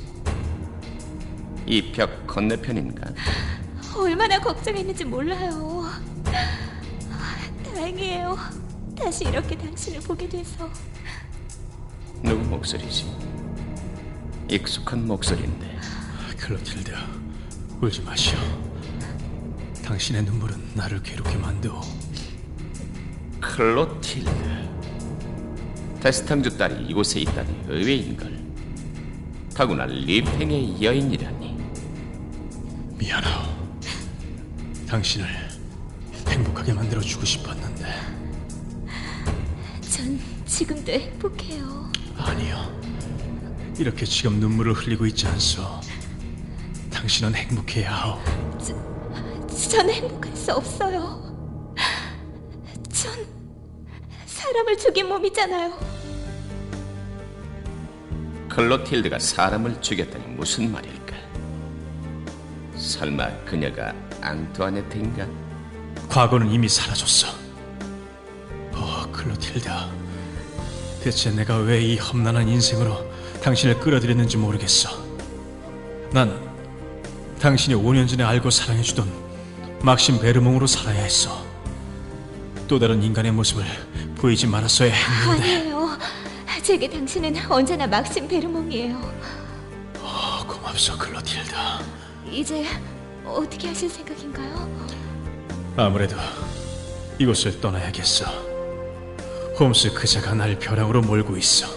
이 벽 건너편인가? 얼마나 걱정했는지 몰라요. 다행이에요. 다시 이렇게 당신을 보게 돼서. 누구 목소리지? 익숙한 목소리인데. 클로틸드, 울지 마시오. 당신의 눈물은 나를 괴롭게 만드오. 클로틸드. 데스탕주 딸이 이곳에 있다니 의외인걸. 더구나 리팽의 여인이라니. 미안하오. 당신을 행복하게 만들어주고 싶었는데. 전 지금도 행복해요. 아니요. 이렇게 지금 눈물을 흘리고 있지 않소. 당신은 행복해야 하오. 전 행복할 수 없어요. 전 사람을 죽인 몸이잖아요. 클로틸드가 사람을 죽였다니 무슨 말일까? 설마 그녀가 앙투아네트인가? 과거는 이미 사라졌어. 클로틸드. 대체 내가 왜 이 험난한 인생으로 당신을 끌어들였는지 모르겠어. 난 당신이 5년 전에 알고 사랑해주던 막심 베르몽으로 살아야 했어. 또 다른 인간의 모습을 보이지 말았어야 했는데. 아니에요. 제게 당신은 언제나 막심 베르몽이에요. 고맙소, 클로틸드. 이제 어떻게 하실 생각인가요? 아무래도 이곳을 떠나야겠어. 홈스 그자가 날 벼랑으로 몰고 있어.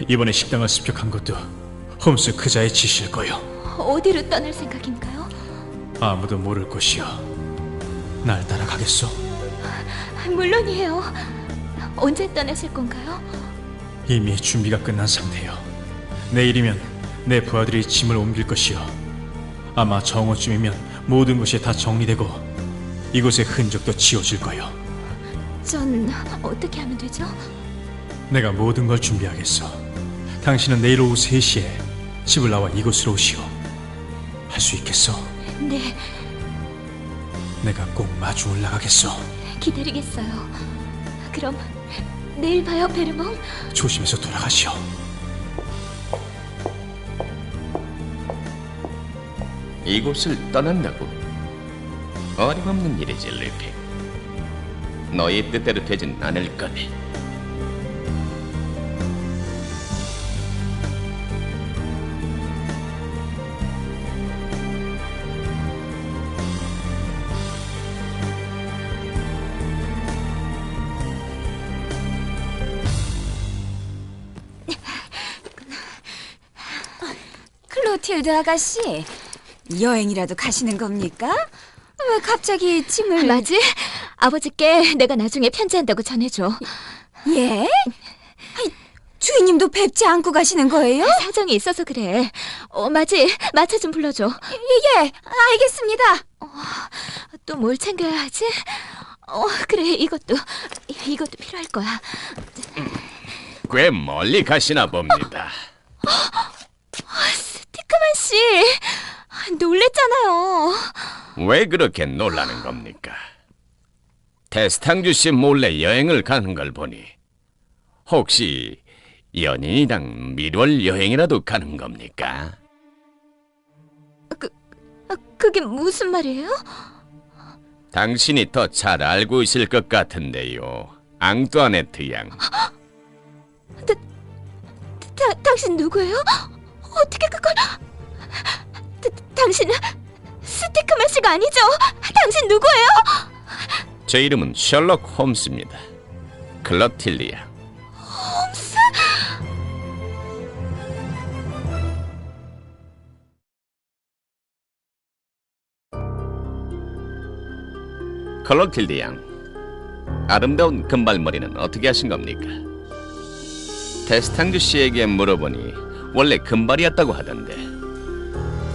이번에 식당을 습격한 것도 홈스 그자의 지시일 거요. 어디로 떠날 생각인가요? 아무도 모를 곳이요. 날 따라가겠소? 물론이에요. 언제 떠나실 건가요? 이미 준비가 끝난 상태요. 내일이면 내 부하들이 짐을 옮길 것이요. 아마 정오쯤이면 모든 것이 다 정리되고 이곳의 흔적도 지워질 거요. 전 어떻게 하면 되죠? 내가 모든 걸 준비하겠어. 당신은 내일 오후 3시에 집을 나와 이곳으로 오시오. 할 수 있겠어? 네, 내가 꼭 마중을 나가겠어. 기다리겠어요. 그럼 내일 봐요, 베르몽. 조심해서 돌아가시오. 이곳을 떠난다고? 어림없는 일이지, 리핑. 너의 뜻대로 되진 않을 거네. 클로틸드 아가씨, 여행이라도 가시는 겁니까? 왜 갑자기 짐을... 맞지? 아버지께 내가 나중에 편지한다고 전해줘. 예? 주인님도 뵙지 않고 가시는 거예요? 사정이 있어서 그래. 맞지? 마차 좀 불러줘. 예, 알겠습니다. 또 뭘 챙겨야 하지? 그래, 이것도 필요할 거야. 꽤 멀리 가시나 봅니다. 스티크만 씨, 놀랬잖아요. 왜 그렇게 놀라는 겁니까? 데스탕주 씨 몰래 여행을 가는 걸 보니 혹시 연인이랑 밀월 여행이라도 가는 겁니까? 그게 무슨 말이에요? 당신이 더 잘 알고 있을 것 같은데요. 앙뚜아네트 양. 당신 누구예요? 어떻게 그걸... 당신은 스티크만 씨가 아니죠? 당신 누구예요? 제 이름은 셜록 홈스입니다. 클로틸리아. 홈스? 클로틸드 양, 아름다운 금발머리는 어떻게 하신 겁니까? 데스탕주 씨에게 물어보니 원래 금발이었다고 하던데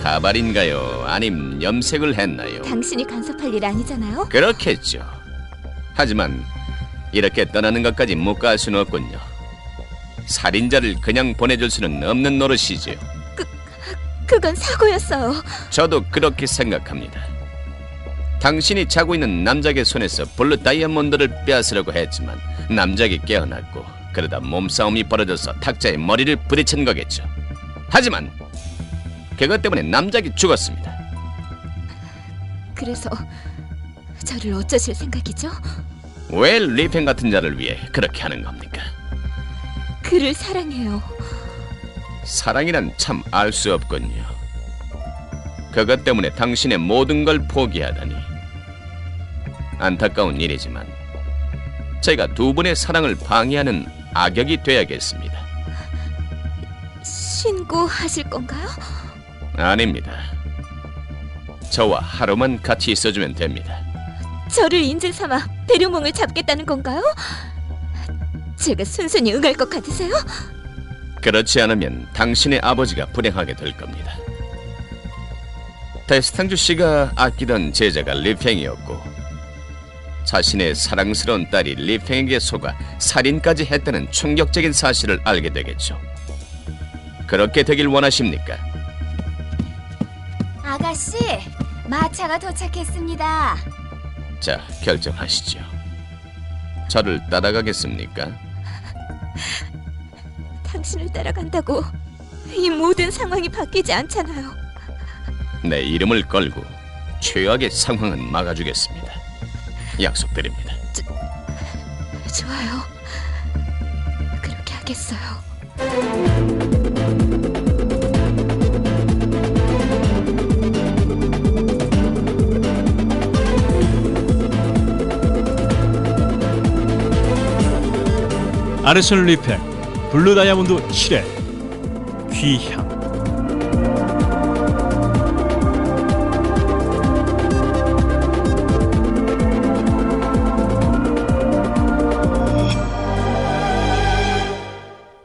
가발인가요? 아님 염색을 했나요? 당신이 간섭할 일 아니잖아요? 그렇겠죠. 하지만 이렇게 떠나는 것까지 못 갈 수는 없군요. 살인자를 그냥 보내줄 수는 없는 노릇이지요. 그건 사고였어요. 저도 그렇게 생각합니다. 당신이 자고 있는 남작의 손에서 블루 다이아몬드를 빼앗으려고 했지만 남작이 깨어났고 그러다 몸싸움이 벌어져서 탁자에 머리를 부딪힌 거겠죠. 하지만 그것 때문에 남작이 죽었습니다. 그래서 저를 어쩌실 생각이죠? 왜 리펜 같은 자를 위해 그렇게 하는 겁니까? 그를 사랑해요. 사랑이란 참 알 수 없군요. 그것 때문에 당신의 모든 걸 포기하다니. 안타까운 일이지만 제가 두 분의 사랑을 방해하는 악역이 돼야겠습니다. 신고하실 건가요? 아닙니다. 저와 하루만 같이 있어주면 됩니다. 저를 인질 삼아 베르몽을 잡겠다는 건가요? 제가 순순히 응할 것 같으세요? 그렇지 않으면 당신의 아버지가 불행하게 될 겁니다. 데스탕주 씨가 아끼던 제자가 리팽이었고 자신의 사랑스러운 딸이 리팽에게 속아 살인까지 했다는 충격적인 사실을 알게 되겠죠. 그렇게 되길 원하십니까? 아가씨, 마차가 도착했습니다. 자, 결정하시죠. 저를 따라가겠습니까? 당신을 따라간다고 이 모든 상황이 바뀌지 않잖아요. 내 이름을 걸고 최악의 상황은 막아주겠습니다. 약속드립니다. 좋아요. 그렇게 하겠어요. 아르센 리팽 블루 다이아몬드 7회 귀향.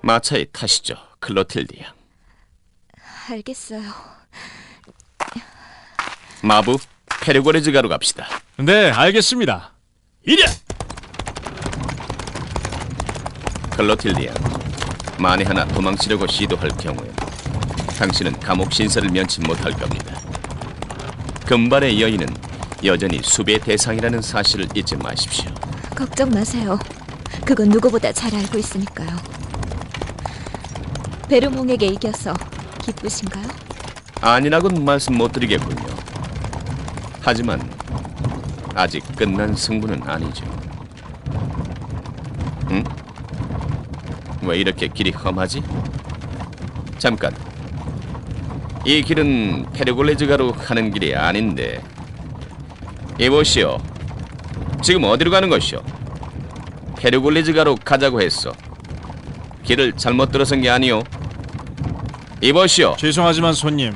마차에 타시죠, 클로틸드 양. 알겠어요. 마부, 페르고레즈 가로 갑시다. 네, 알겠습니다. 이랴! 클로틸드 양, 만에 하나 도망치려고 시도할 경우에 당신은 감옥 신세를 면치 못할 겁니다. 금발의 여인은 여전히 수배의 대상이라는 사실을 잊지 마십시오. 걱정 마세요. 그건 누구보다 잘 알고 있으니까요. 베르몽에게 이겨서 기쁘신가요? 아니라고는 말씀 못 드리겠군요. 하지만 아직 끝난 승부는 아니죠. 응? 왜 이렇게 길이 험하지? 잠깐. 이 길은 페르골레즈가로 가는 길이 아닌데. 이보시오. 지금 어디로 가는 것이오? 페르골레즈가로 가자고 했어. 길을 잘못 들어선 게 아니오. 이보시오. 죄송하지만 손님,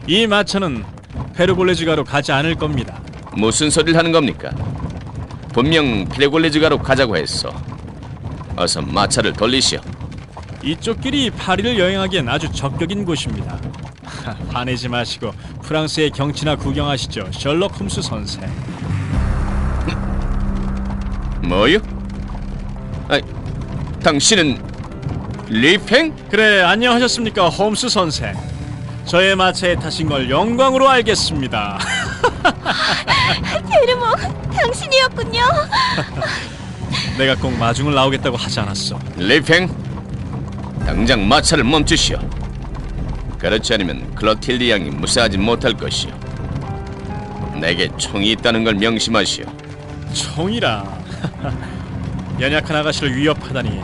이 마차는 페르골레즈가로 가지 않을 겁니다. 무슨 소리를 하는 겁니까? 분명 페르골레즈가로 가자고 했어. 어서 마차를 돌리시오. 이쪽 길이 파리를 여행하기엔 아주 적격인 곳입니다. 화내지 마시고 프랑스의 경치나 구경하시죠, 셜록 홈스 선생. 뭐요? 아이, 당신은 리팽? 그래, 안녕하셨습니까, 홈스 선생. 저의 마차에 타신 걸 영광으로 알겠습니다. 베르몽, 당신이었군요. 내가 꼭 마중을 나오겠다고 하지 않았어. 리팽, 당장 마차를 멈추시오. 그렇지 않으면 클로틸드 양이 무사하지 못할 것이오. 내게 총이 있다는 걸 명심하시오. 총이라. 연약한 아가씨를 위협하다니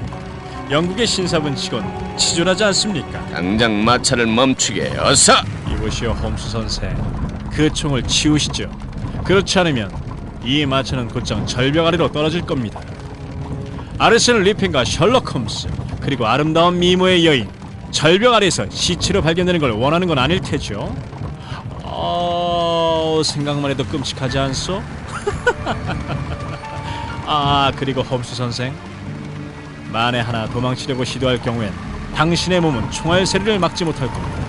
영국의 신사분치곤 치졸하지 않습니까? 당장 마차를 멈추게, 어서! 이보시오, 홈스 선생. 그 총을 치우시죠. 그렇지 않으면 이 마차는 곧장 절벽 아래로 떨어질 겁니다. 아르센 리팽과 셜록 홈스, 그리고 아름다운 미모의 여인, 절벽 아래에서 시체로 발견되는 걸 원하는 건 아닐 테죠? 생각만 해도 끔찍하지 않소? 그리고 홈스 선생, 만에 하나 도망치려고 시도할 경우엔 당신의 몸은 총알 세례를 막지 못할 겁니다.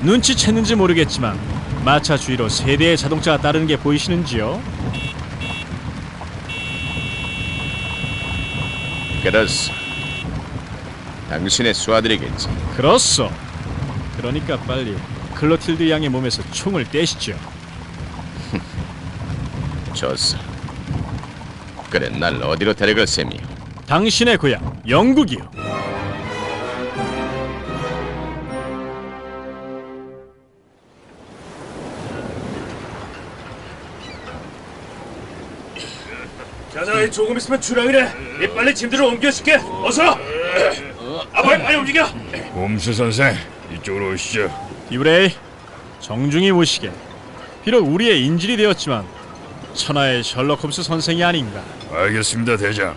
눈치챘는지 모르겠지만 마차 주위로 3대의 자동차가 따르는 게 보이시는지요? 그렇소. 당신의 수하들이겠지. 그렇소. 그러니까 빨리 클로틸드 양의 몸에서 총을 떼시죠. 좋소. 그래, 날 어디로 데려갈 셈이오? 당신의 고향 영국이요. 자자, 조금 있으면 출항이래. 빨리 짐들을 옮겨줄게. 어서. 빨리 움직여. 홈스 선생, 이쪽으로 오시죠. 디브레이, 정중히 보시게. 비록 우리의 인질이 되었지만 천하의 셜록 홈스 선생이 아닌가. 알겠습니다, 대장.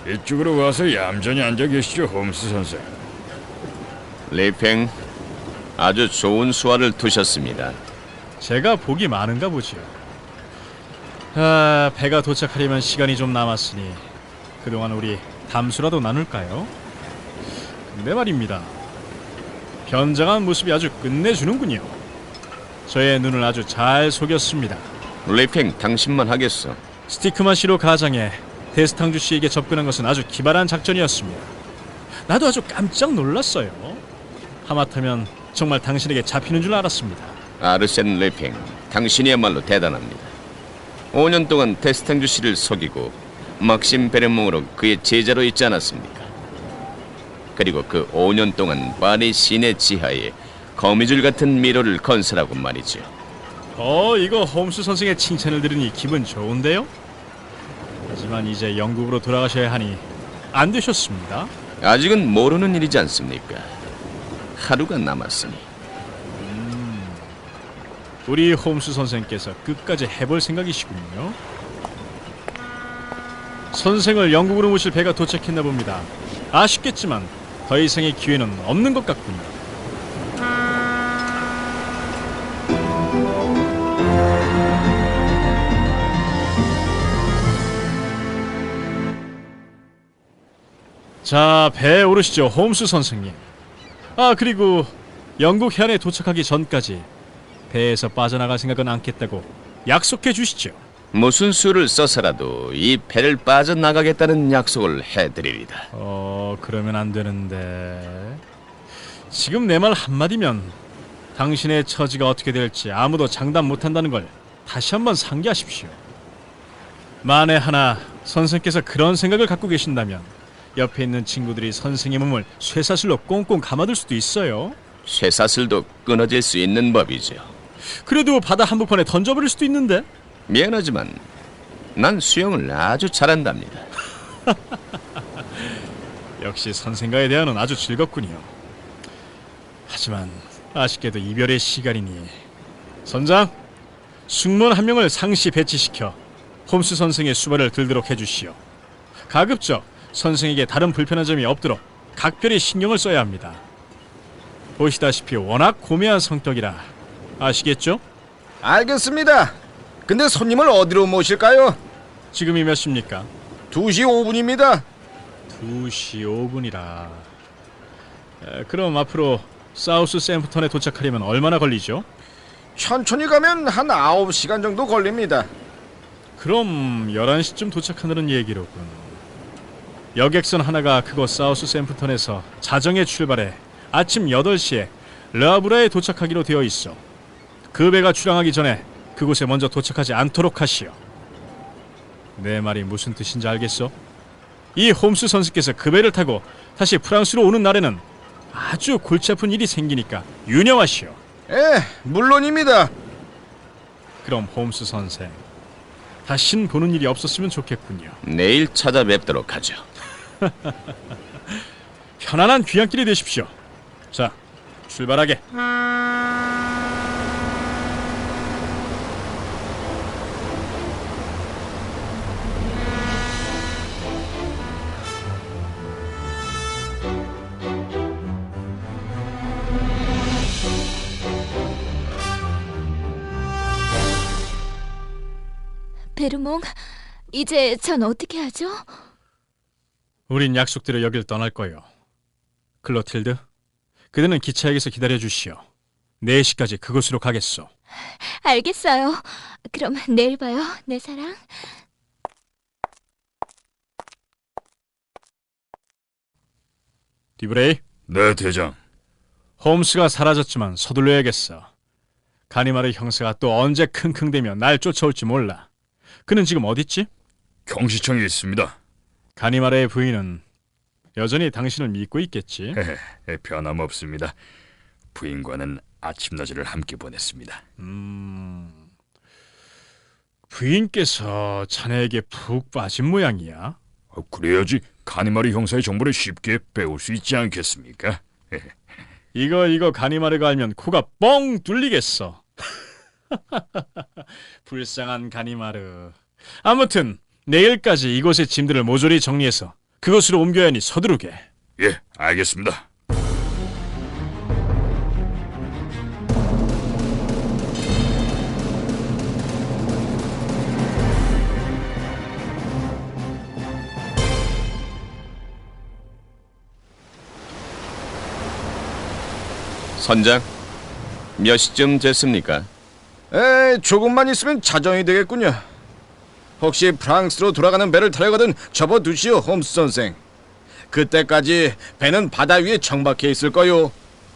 이쪽으로 와서 얌전히 앉아 계시죠, 홈스 선생. 리팽, 아주 좋은 수화를 두셨습니다. 제가 복이 많은가 보지요. 배가 도착하려면 시간이 좀 남았으니 그동안 우리 담수라도 나눌까요? 근데 말입니다. 변장한 모습이 아주 끝내주는군요. 저의 눈을 아주 잘 속였습니다. 리팽, 당신만 하겠어. 스티크만 씨로 가장해 데스탕주 씨에게 접근한 것은 아주 기발한 작전이었습니다. 나도 아주 깜짝 놀랐어요. 하마터면 정말 당신에게 잡히는 줄 알았습니다. 아르센 리팽, 당신이야말로 대단합니다. 5년 동안 데스탕주 씨를 속이고 막심 베르몽으로 그의 제자로 있지 않았습니까? 그리고 그 5년 동안 파리 시내 지하에 거미줄 같은 미로를 건설하고 말이죠. 이거 홈스 선생의 칭찬을 들으니 기분 좋은데요? 하지만 이제 영국으로 돌아가셔야 하니 안 되셨습니다. 아직은 모르는 일이지 않습니까? 하루가 남았으니. 우리 홈스 선생께서 끝까지 해볼 생각이시군요. 선생을 영국으로 모실 배가 도착했나 봅니다. 아쉽겠지만 더 이상의 기회는 없는 것 같군요. 자, 배에 오르시죠, 홈스 선생님. 그리고 영국 해안에 도착하기 전까지 배에서 빠져나갈 생각은 않겠다고 약속해 주시죠. 무슨 수를 써서라도 이 배를 빠져나가겠다는 약속을 해드리리다. 그러면 안 되는데. 지금 내 말 한마디면 당신의 처지가 어떻게 될지 아무도 장담 못한다는 걸 다시 한번 상기하십시오. 만에 하나 선생께서 그런 생각을 갖고 계신다면 옆에 있는 친구들이 선생의 몸을 쇠사슬로 꽁꽁 감아둘 수도 있어요. 쇠사슬도 끊어질 수 있는 법이죠. 그래도 바다 한복판에 던져버릴 수도 있는데. 미안하지만 난 수영을 아주 잘한답니다. 역시 선생과의 대화는 아주 즐겁군요. 하지만 아쉽게도 이별의 시간이니 선장, 승무원 한 명을 상시 배치시켜 홈스 선생의 수발을 들도록 해주시오. 가급적 선생에게 다른 불편한 점이 없도록 각별히 신경을 써야 합니다. 보시다시피 워낙 고매한 성격이라 아시겠죠? 알겠습니다. 근데 손님을 어디로 모실까요? 지금이 몇 시입니까? 2시 5분입니다. 2시 5분이라. 그럼 앞으로 사우스 샘프턴에 도착하려면 얼마나 걸리죠? 천천히 가면 한 9시간 정도 걸립니다. 그럼 11시쯤 도착하는 얘기로군. 여객선 하나가 그곳 사우스 샘프턴에서 자정에 출발해 아침 8시에 르하브라에 도착하기로 되어 있어. 그 배가 출항하기 전에 그곳에 먼저 도착하지 않도록 하시오. 내 말이 무슨 뜻인지 알겠어? 이 홈스 선수께서 그 배를 타고 다시 프랑스로 오는 날에는 아주 골치 아픈 일이 생기니까 유념하시오. 물론입니다. 그럼 홈스 선생, 다신 보는 일이 없었으면 좋겠군요. 내일 찾아뵙도록 하죠. 편안한 귀향길이 되십시오. 자, 출발하게. 베르몽, 이제 전 어떻게 하죠? 우린 약속대로 여길 떠날 거예요. 클로틸드, 그대는 기차역에서 기다려주시오. 4시까지 그곳으로 가겠소. 알겠어요. 그럼 내일 봐요, 내 사랑. 디브레이. 네, 대장. 홈스가 사라졌지만 서둘러야겠어. 가니마르 형사가 또 언제 킁킁대며 날 쫓아올지 몰라. 그는 지금 어딨지? 경시청에 있습니다. 가니마르의 부인은 여전히 당신을 믿고 있겠지? 변함없습니다. 부인과는 아침낮을 함께 보냈습니다. 부인께서 자네에게 푹 빠진 모양이야? 그래야지 가니마르 형사의 정보를 쉽게 배울 수 있지 않겠습니까? 이거 가니마르가 알면 코가 뻥 뚫리겠어. 불쌍한 가니마르. 아무튼 내일까지 이곳의 짐들을 모조리 정리해서 그곳으로 옮겨야 하니 서두르게. 예, 알겠습니다. 선장, 몇 시쯤 됐습니까? 조금만 있으면 자정이 되겠군요. 혹시 프랑스로 돌아가는 배를 타려거든 접어두시오, 홈스 선생. 그때까지 배는 바다 위에 정박해 있을 거요.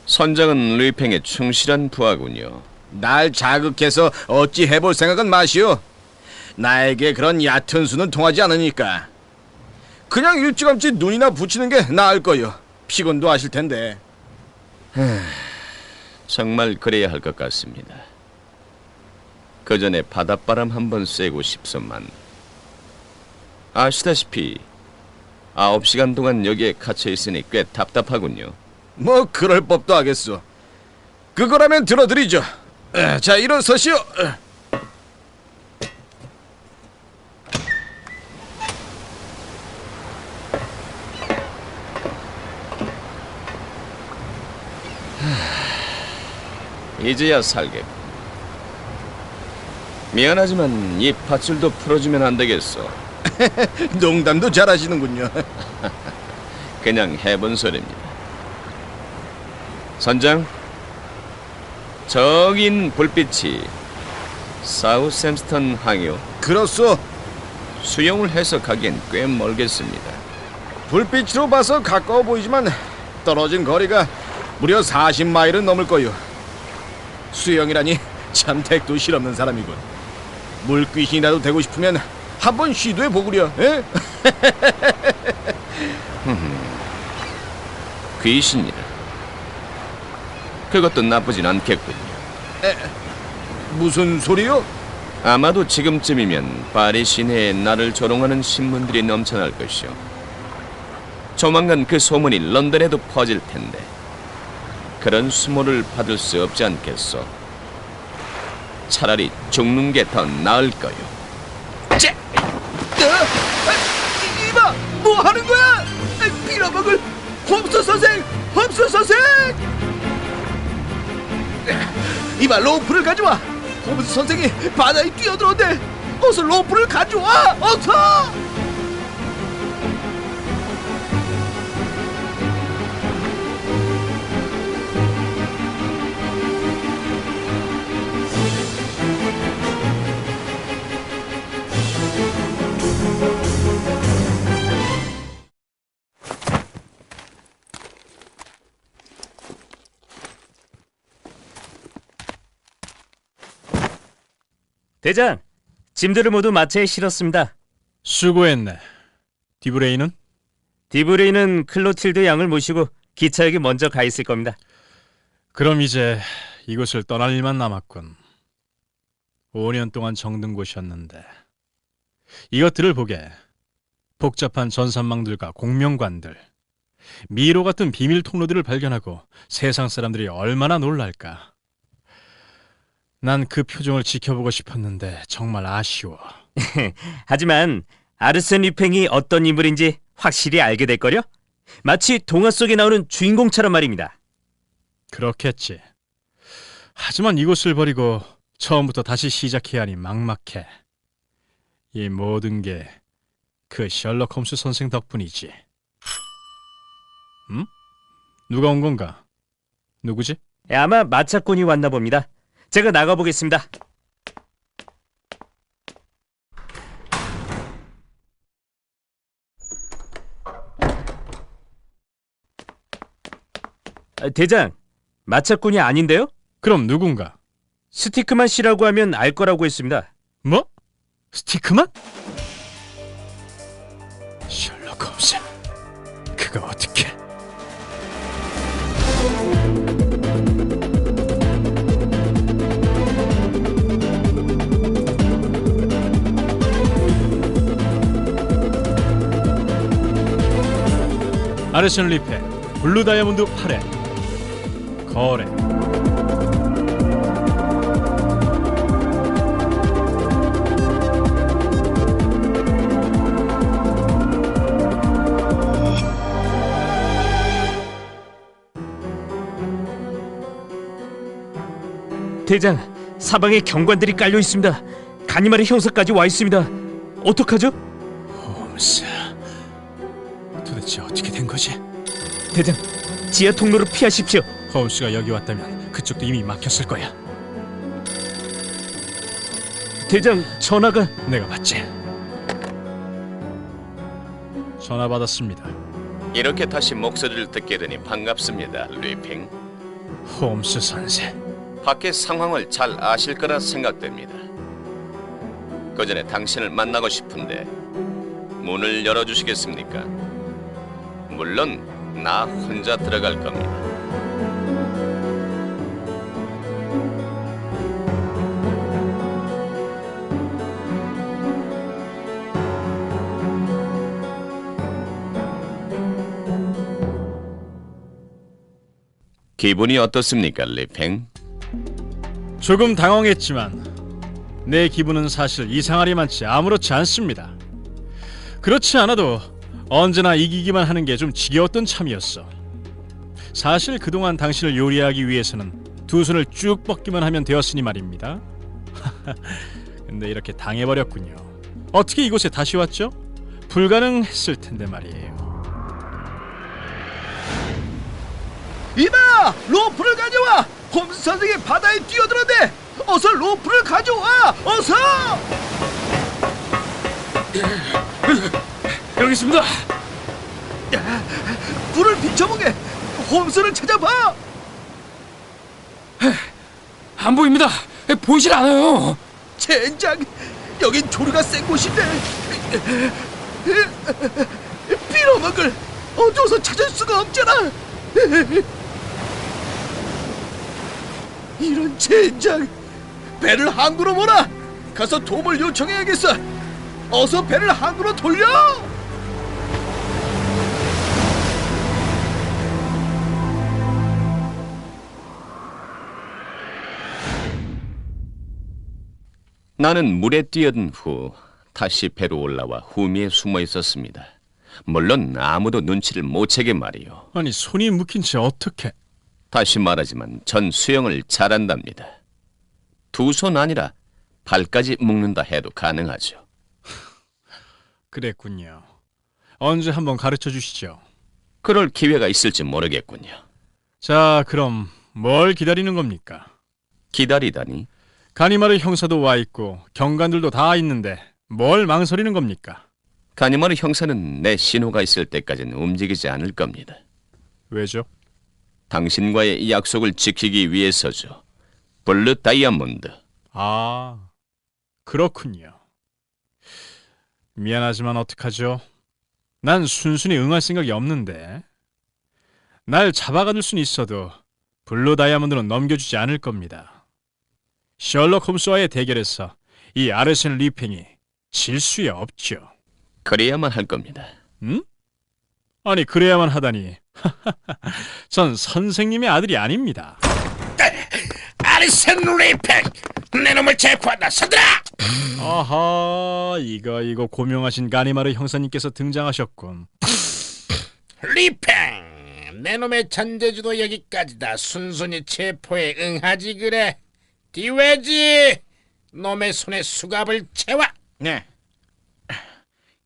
선장은 르팽의 충실한 부하군요. 날 자극해서 어찌 해볼 생각은 마시오. 나에게 그런 얕은 수는 통하지 않으니까. 그냥 일찌감치 눈이나 붙이는 게 나을 거요. 피곤도 하실 텐데. 정말 그래야 할 것 같습니다. 그 전에 바닷바람 한번 쐬고 싶소만. 아시다시피 9시간 동안 여기에 갇혀 있으니 꽤 답답하군요. 뭐 그럴 법도 하겠소. 그거라면 들어드리죠. 자, 일어서시오. 이제야 살겠고. 미안하지만 이 밧줄도 풀어주면 안 되겠어. 농담도 잘하시는군요. 그냥 해본 소리입니다. 선장, 저기 있는 불빛이 사우샘스턴 항이요. 그렇소. 수영을 해서 가기엔 꽤 멀겠습니다. 불빛으로 봐서 가까워 보이지만 떨어진 거리가 무려 40마일은 넘을 거요. 수영이라니 참 택도 실없는 사람이군. 물귀신이라도 되고 싶으면 한번 시도해 보구려. 귀신이라. 그것도 나쁘진 않겠군요. 무슨 소리요? 아마도 지금쯤이면 파리 시내에 나를 조롱하는 신문들이 넘쳐날 것이오. 조만간 그 소문이 런던에도 퍼질 텐데 그런 수모를 받을 수 없지 않겠소. 차라리 죽는 게 더 나을 거요. 이봐, 뭐 하는 거야? 빌어먹을 홈스 선생, 홈스 선생! 이봐, 로프를 가져와. 홈스 선생이 바다에 뛰어들었는데 어서 로프를 가져와, 어서! 대장, 짐들을 모두 마차에 실었습니다. 수고했네. 디브레이는? 디브레이는 클로틸드 양을 모시고 기차역에 먼저 가 있을 겁니다. 그럼 이제 이곳을 떠날 일만 남았군. 5년 동안 정든 곳이었는데 이것들을 보게. 복잡한 전산망들과 공명관들, 미로 같은 비밀 통로들을 발견하고 세상 사람들이 얼마나 놀랄까. 난 그 표정을 지켜보고 싶었는데 정말 아쉬워. 하지만 아르센 류팽이 어떤 인물인지 확실히 알게 될걸요? 마치 동화 속에 나오는 주인공처럼 말입니다. 그렇겠지. 하지만 이곳을 버리고 처음부터 다시 시작해야 하니 막막해. 이 모든 게 그 셜록 홈스 선생 덕분이지. 누가 온 건가? 누구지? 아마 마차꾼이 왔나 봅니다. 제가 나가보겠습니다. 대장, 마차꾼이 아닌데요? 그럼 누군가? 스티크만 씨라고 하면 알 거라고 했습니다. 뭐? 스티크만? 셜록 홈스, 그가 어떻게... 아르센 류팽, 블루 다이아몬드 8회 거래. 대장, 사방에 경관들이 깔려 있습니다. 가니마르 형사까지 와 있습니다. 어떡하죠? 홈스, 도대체 어떻게 된 거지? 대장, 지하 통로로 피하십시오. 홈스가 여기 왔다면 그쪽도 이미 막혔을 거야. 대장, 전화가... 내가 받지. 전화 받았습니다. 이렇게 다시 목소리를 듣게 되니 반갑습니다, 리핑. 홈스 선생. 밖의 상황을 잘 아실 거라 생각됩니다. 그 전에 당신을 만나고 싶은데 문을 열어주시겠습니까? 물론 나 혼자 들어갈 겁니다. 기분이 어떻습니까, 리팽? 조금 당황했지만 내 기분은 사실 이상하리만치 아무렇지 않습니다. 그렇지 않아도 언제나 이기기만 하는 게 좀 지겨웠던 참이었어. 사실 그동안 당신을 요리하기 위해서는 두 손을 쭉 뻗기만 하면 되었으니 말입니다. 근데 이렇게 당해버렸군요. 어떻게 이곳에 다시 왔죠? 불가능했을 텐데 말이에요. 이봐! 로프를 가져와! 홈스 선생이 바다에 뛰어들었네! 어서 로프를 가져와! 어서! 여기 있습니다. 불을 비춰보게! 홈스를 찾아봐! 안 보입니다. 보이질 않아요. 젠장! 여긴 조류가 센 곳인데 빌어먹을 어두워서 찾을 수가 없잖아. 이런 젠장! 배를 항구로 몰아! 가서 도움을 요청해야겠어! 어서 배를 항구로 돌려! 나는 물에 뛰어든 후 다시 배로 올라와 후미에 숨어 있었습니다. 물론 아무도 눈치를 못 채게 말이요. 아니, 손이 묶인 채 어떻게... 다시 말하지만 전 수영을 잘한답니다. 두 손 아니라 발까지 묶는다 해도 가능하죠. 그랬군요. 언제 한번 가르쳐 주시죠. 그럴 기회가 있을지 모르겠군요. 자, 그럼 뭘 기다리는 겁니까? 기다리다니? 가니마르 형사도 와 있고 경관들도 다 있는데 뭘 망설이는 겁니까? 가니마르 형사는 내 신호가 있을 때까지는 움직이지 않을 겁니다. 왜죠? 당신과의 이 약속을 지키기 위해서죠. 블루 다이아몬드. 아, 그렇군요. 미안하지만 어떡하죠? 난 순순히 응할 생각이 없는데. 날 잡아가둘 수는 있어도 블루 다이아몬드는 넘겨주지 않을 겁니다. 셜록 홈스와의 대결에서 이 아르센 리팽이 질 수야 없죠. 그래야만 할 겁니다. 응? 아니, 그래야만 하다니. 전 선생님의 아들이 아닙니다. 아르센 리팽! 내 놈을 체포한다! 서들아! 아하, 이거 고명하신 가니마르 형사님께서 등장하셨군. 리팽! 내 놈의 잔재주도 여기까지다. 순순히 체포에 응하지 그래. 디웨지! 놈의 손에 수갑을 채워! 네.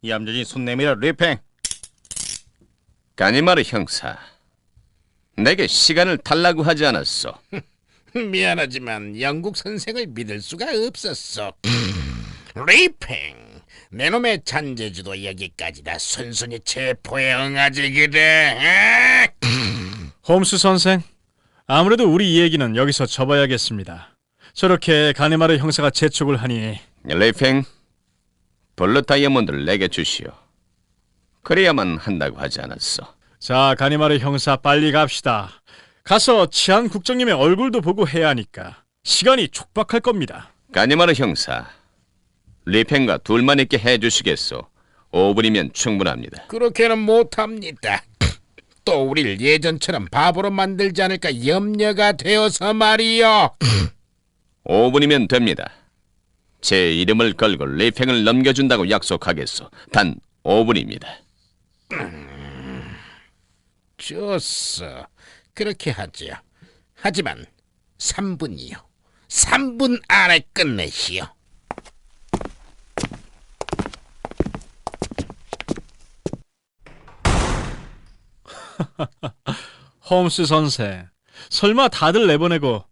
얌전히 손 내밀어, 리팽. 가니마르 형사, 내게 시간을 달라고 하지 않았어. 미안하지만 영국 선생을 믿을 수가 없었어. 리팽! 내 놈의 잔재주도 여기까지다. 순순히 체포에 응하지 그래. 홈스 선생, 아무래도 우리 이 얘기는 여기서 접어야겠습니다. 저렇게 가니마르 형사가 재촉을 하니... 리팽, 블루 다이아몬드를 내게 주시오. 그래야만 한다고 하지 않았어. 자, 가니마르 형사, 빨리 갑시다. 가서 치안 국장님의 얼굴도 보고 해야 하니까 시간이 촉박할 겁니다. 가니마르 형사, 리팽과 둘만 있게 해주시겠소? 5분이면 충분합니다. 그렇게는 못합니다. 또 우릴 예전처럼 바보로 만들지 않을까 염려가 되어서 말이요. 5분이면 됩니다. 제 이름을 걸고 리팽을 넘겨준다고 약속하겠소. 단 5분입니다. 좋소. 그렇게 하죠. 하지만 3분이요. 3분 안에 끝내시오. 홈스 선생, 설마 다들 내보내고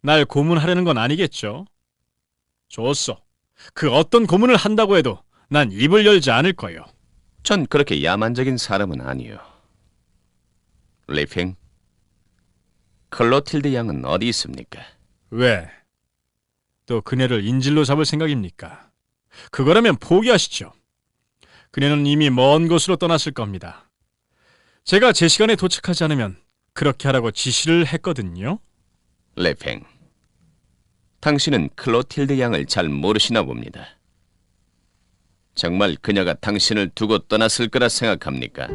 날 고문하려는 건 아니겠죠? 좋소. 그 어떤 고문을 한다고 해도 난 입을 열지 않을 거요. 전 그렇게 야만적인 사람은 아니요. 리팽, 클로틸드 양은 어디 있습니까? 왜? 또 그녀를 인질로 잡을 생각입니까? 그거라면 포기하시죠. 그녀는 이미 먼 곳으로 떠났을 겁니다. 제가 제 시간에 도착하지 않으면 그렇게 하라고 지시를 했거든요. 리팽, 당신은 클로틸드 양을 잘 모르시나 봅니다. 정말 그녀가 당신을 두고 떠났을 거라 생각합니까?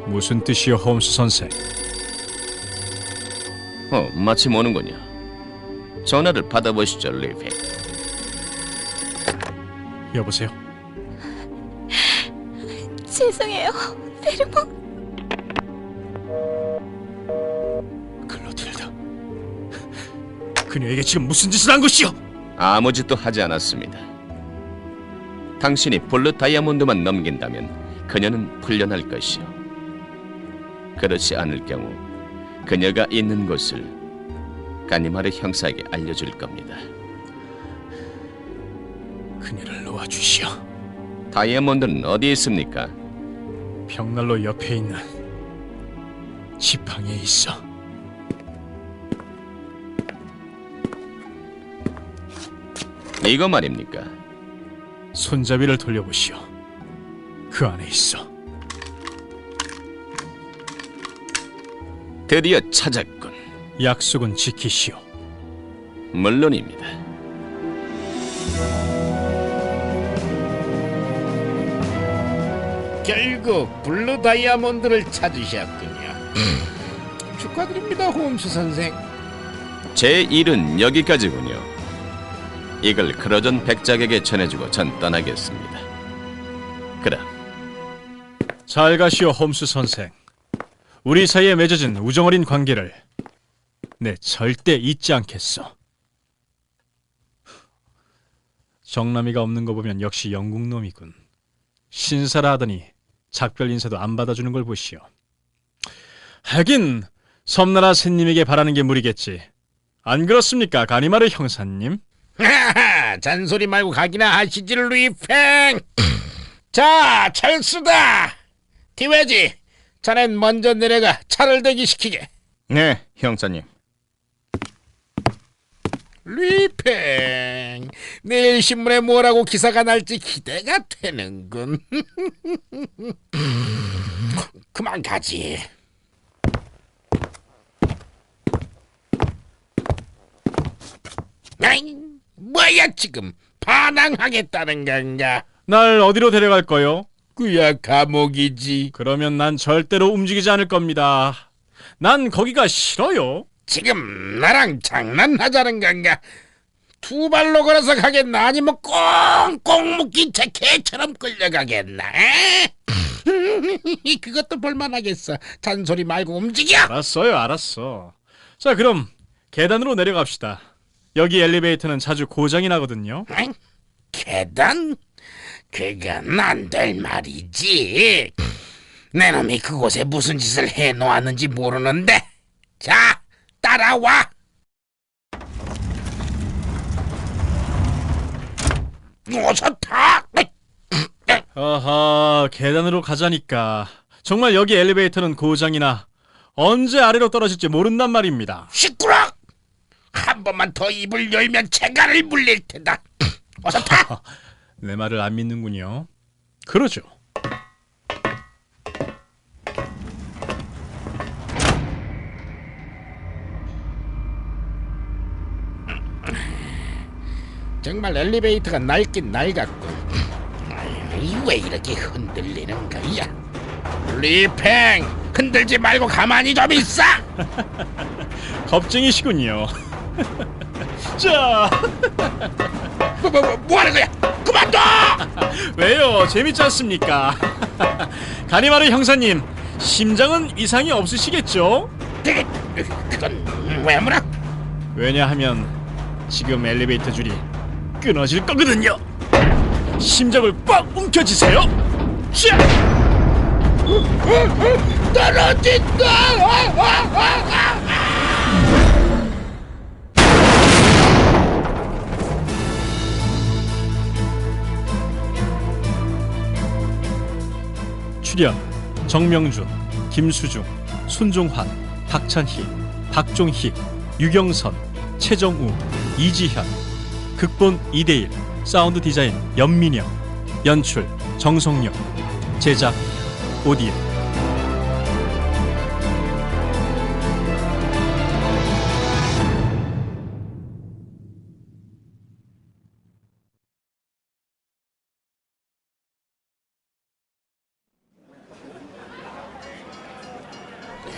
무슨 뜻이요, 홈스 선생? 마침 오는군요. 전화를 받아보시죠, 리팽. 여보세요? 죄송해요, 베르몽. 클로틸드, 그녀에게 지금 무슨 짓을 한 것이오? 아무 짓도 하지 않았습니다. 당신이 블루 다이아몬드만 넘긴다면 그녀는 풀려날 것이오. 그렇지 않을 경우 그녀가 있는 곳을 가니마르 형사에게 알려줄 겁니다. 그녀를 놓아주시오. 다이아몬드는 어디에 있습니까? 벽난로 옆에 있는 지팡이에 있어. 이거 말입니까? 손잡이를 돌려보시오. 그 안에 있어. 드디어 찾았군. 약속은 지키시오. 물론입니다. 결국 블루 다이아몬드를 찾으셨군요. 축하드립니다, 홈스 선생. 제 일은 여기까지군요. 이걸 크로존 백작에게 전해주고 전 떠나겠습니다. 그럼 잘 가시오, 홈스 선생. 우리 사이에 맺어진 우정어린 관계를 내 절대 잊지 않겠어. 정남이가 없는 거 보면 역시 영국놈이군. 신사라 하더니 작별 인사도 안 받아주는 걸 보시오. 하긴 섬나라 샌님에게 바라는 게 무리겠지. 안 그렇습니까, 가니마르 형사님? 하하, 잔소리 말고 가기나 하시지, 루이팽. 자, 철수다. 티웨지, 자넨 먼저 내려가 차를 대기시키게. 네, 형사님. 루이팽, 내일 신문에 뭐라고 기사가 날지 기대가 되는군. 그만 가지. 아이, 뭐야 지금 반항하겠다는 건가? 날 어디로 데려갈 거요? 그야 감옥이지. 그러면 난 절대로 움직이지 않을 겁니다. 난 거기가 싫어요. 지금 나랑 장난하자는 건가? 두 발로 걸어서 가겠나? 아니면 꽁꽁 묶인 채 개처럼 끌려가겠나? 그것도 볼만하겠어. 잔소리 말고 움직여. 알았어요, 알았어. 자, 그럼 계단으로 내려갑시다. 여기 엘리베이터는 자주 고장이 나거든요. 계단? 그건 안 될 말이지. 내 놈이 그곳에 무슨 짓을 해놓았는지 모르는데. 자, 따라와. 어서 타. 아하, 계단으로 가자니까. 정말 여기 엘리베이터는 고장이나 언제 아래로 떨어질지 모른단 말입니다. 시끄러! 한 번만 더 입을 열면 재갈을 물릴 테다. 어서 타. 내 말을 안 믿는군요. 그러죠. 정말 엘리베이터가 낡긴 낡았군. 왜 이렇게 흔들리는 거야? 리팽, 흔들지 말고 가만히 좀 있어. 겁쟁이시군요. 자, 뭐 하는 거야? 그만둬! 왜요? 재밌지 않습니까? 가니마르 형사님, 심장은 이상이 없으시겠죠? 그건 왜 물어? 왜냐하면 지금 엘리베이터 줄이 끊어질 거거든요. 심장을 꽉 움켜쥐세요. 자! 떨어진다. 출연 정명준, 김수중, 손종환, 박찬희, 박종희, 유경선, 최정우, 이지현. 극본 이대일, 사운드 디자인 연민영, 연출 정성영, 제작 오디오.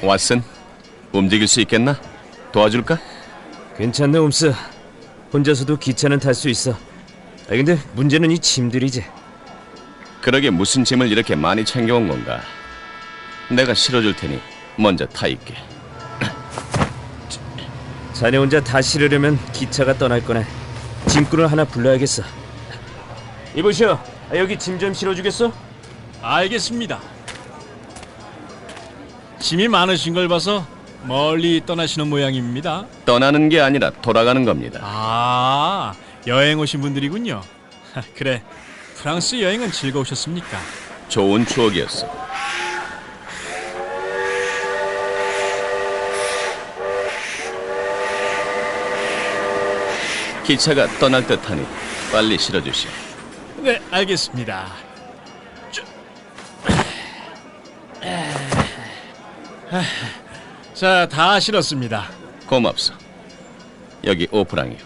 왓슨, 움직일 수 있겠나? 도와줄까? 괜찮네, 홈스. 혼자서도 기차는 탈 수 있어. 근데 문제는 이 짐들이지. 그러게 무슨 짐을 이렇게 많이 챙겨온 건가? 내가 실어줄 테니 먼저 타 있게. 자네 혼자 다 실으려면 기차가 떠날 거네. 짐꾼을 하나 불러야겠어. 이보시오, 여기 짐 좀 실어주겠어? 알겠습니다. 짐이 많으신 걸 봐서 멀리 떠나시는 모양입니다. 떠나는 게 아니라 돌아가는 겁니다. 아, 여행 오신 분들이군요. 그래, 프랑스 여행은 즐거우셨습니까? 좋은 추억이었어. 기차가 떠날 듯하니 빨리 실어주시오. 네, 알겠습니다. 자, 다 실었습니다. 고맙소. 여기 5프랑이요.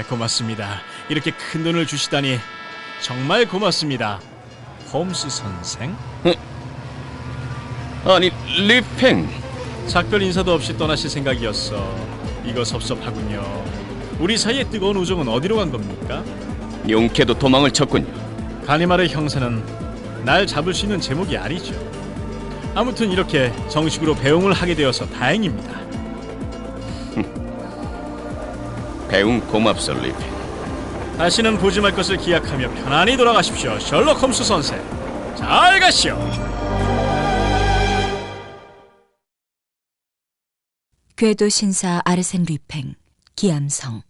고맙습니다. 이렇게 큰 돈을 주시다니 정말 고맙습니다. 홈스 선생? 아니, 리팽. 작별 인사도 없이 떠나실 생각이었어. 이거 섭섭하군요. 우리 사이의 뜨거운 우정은 어디로 간 겁니까? 용케도 도망을 쳤군요. 가니말의 형사는 날 잡을 수 있는 제목이 아니죠. 아무튼 이렇게 정식으로 배웅을 하게 되어서 다행입니다. 배웅 고맙소, 리팽. 다시는 보지 말 것을 기약하며 편안히 돌아가십시오, 셜록 홈스 선생. 잘 가시오. 궤도 신사 아르센 류팽, 기암성.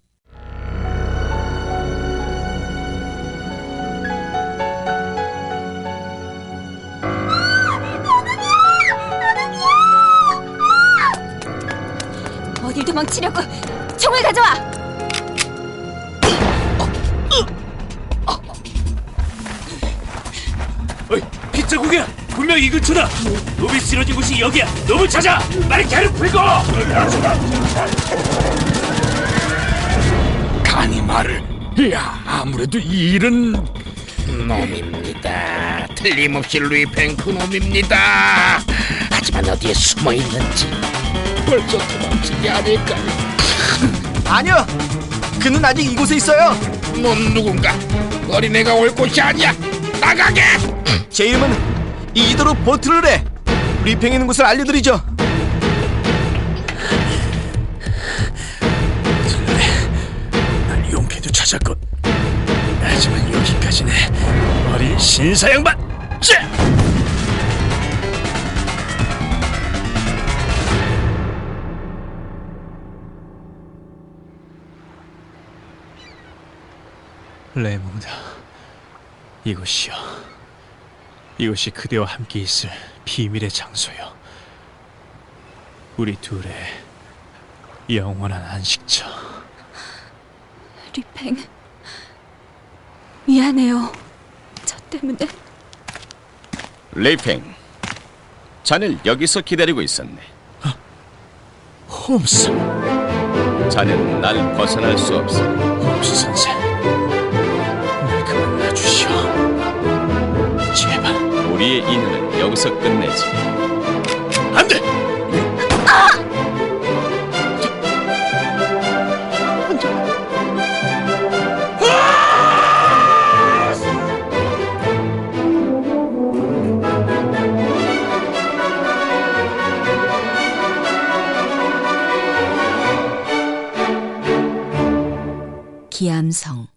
어딜 도망치려고? 총을 가져와! 어이, 빗자국이야! 분명 이 근처다! 놈이 쓰러진 곳이 여기야! 놈을 찾아! 빨리 개를 풀고! 가니말을. 야, 아무래도 이 일은 놈입니다. 틀림없이 루이팽 그놈입니다. 하지만 어디에 숨어 있는지 벌써 도망치지 않을까요? 아니요, 그는 아직 이곳에 있어요. 넌 누군가? 어린애가 올 곳이 아니야. 나가게! 제 이름은 이도로 보트르레. 리팽에 있는 곳을 알려드리죠. 날 용케도 찾았고, 하지만 여기까지네. 어린 신사 양반! 레몽드, 이곳이요. 이곳이 그대와 함께 있을 비밀의 장소요. 우리 둘의 영원한 안식처. 류팽, 미안해요. 저 때문에. 리팽, 자넨 여기서 기다리고 있었네. 홈스. 자넨 날 벗어날 수 없어. 홈스 선생, 날 그만 놔주시오. 제발. 우리의 인연은 여기서 끝내지. 안 돼! 기암성.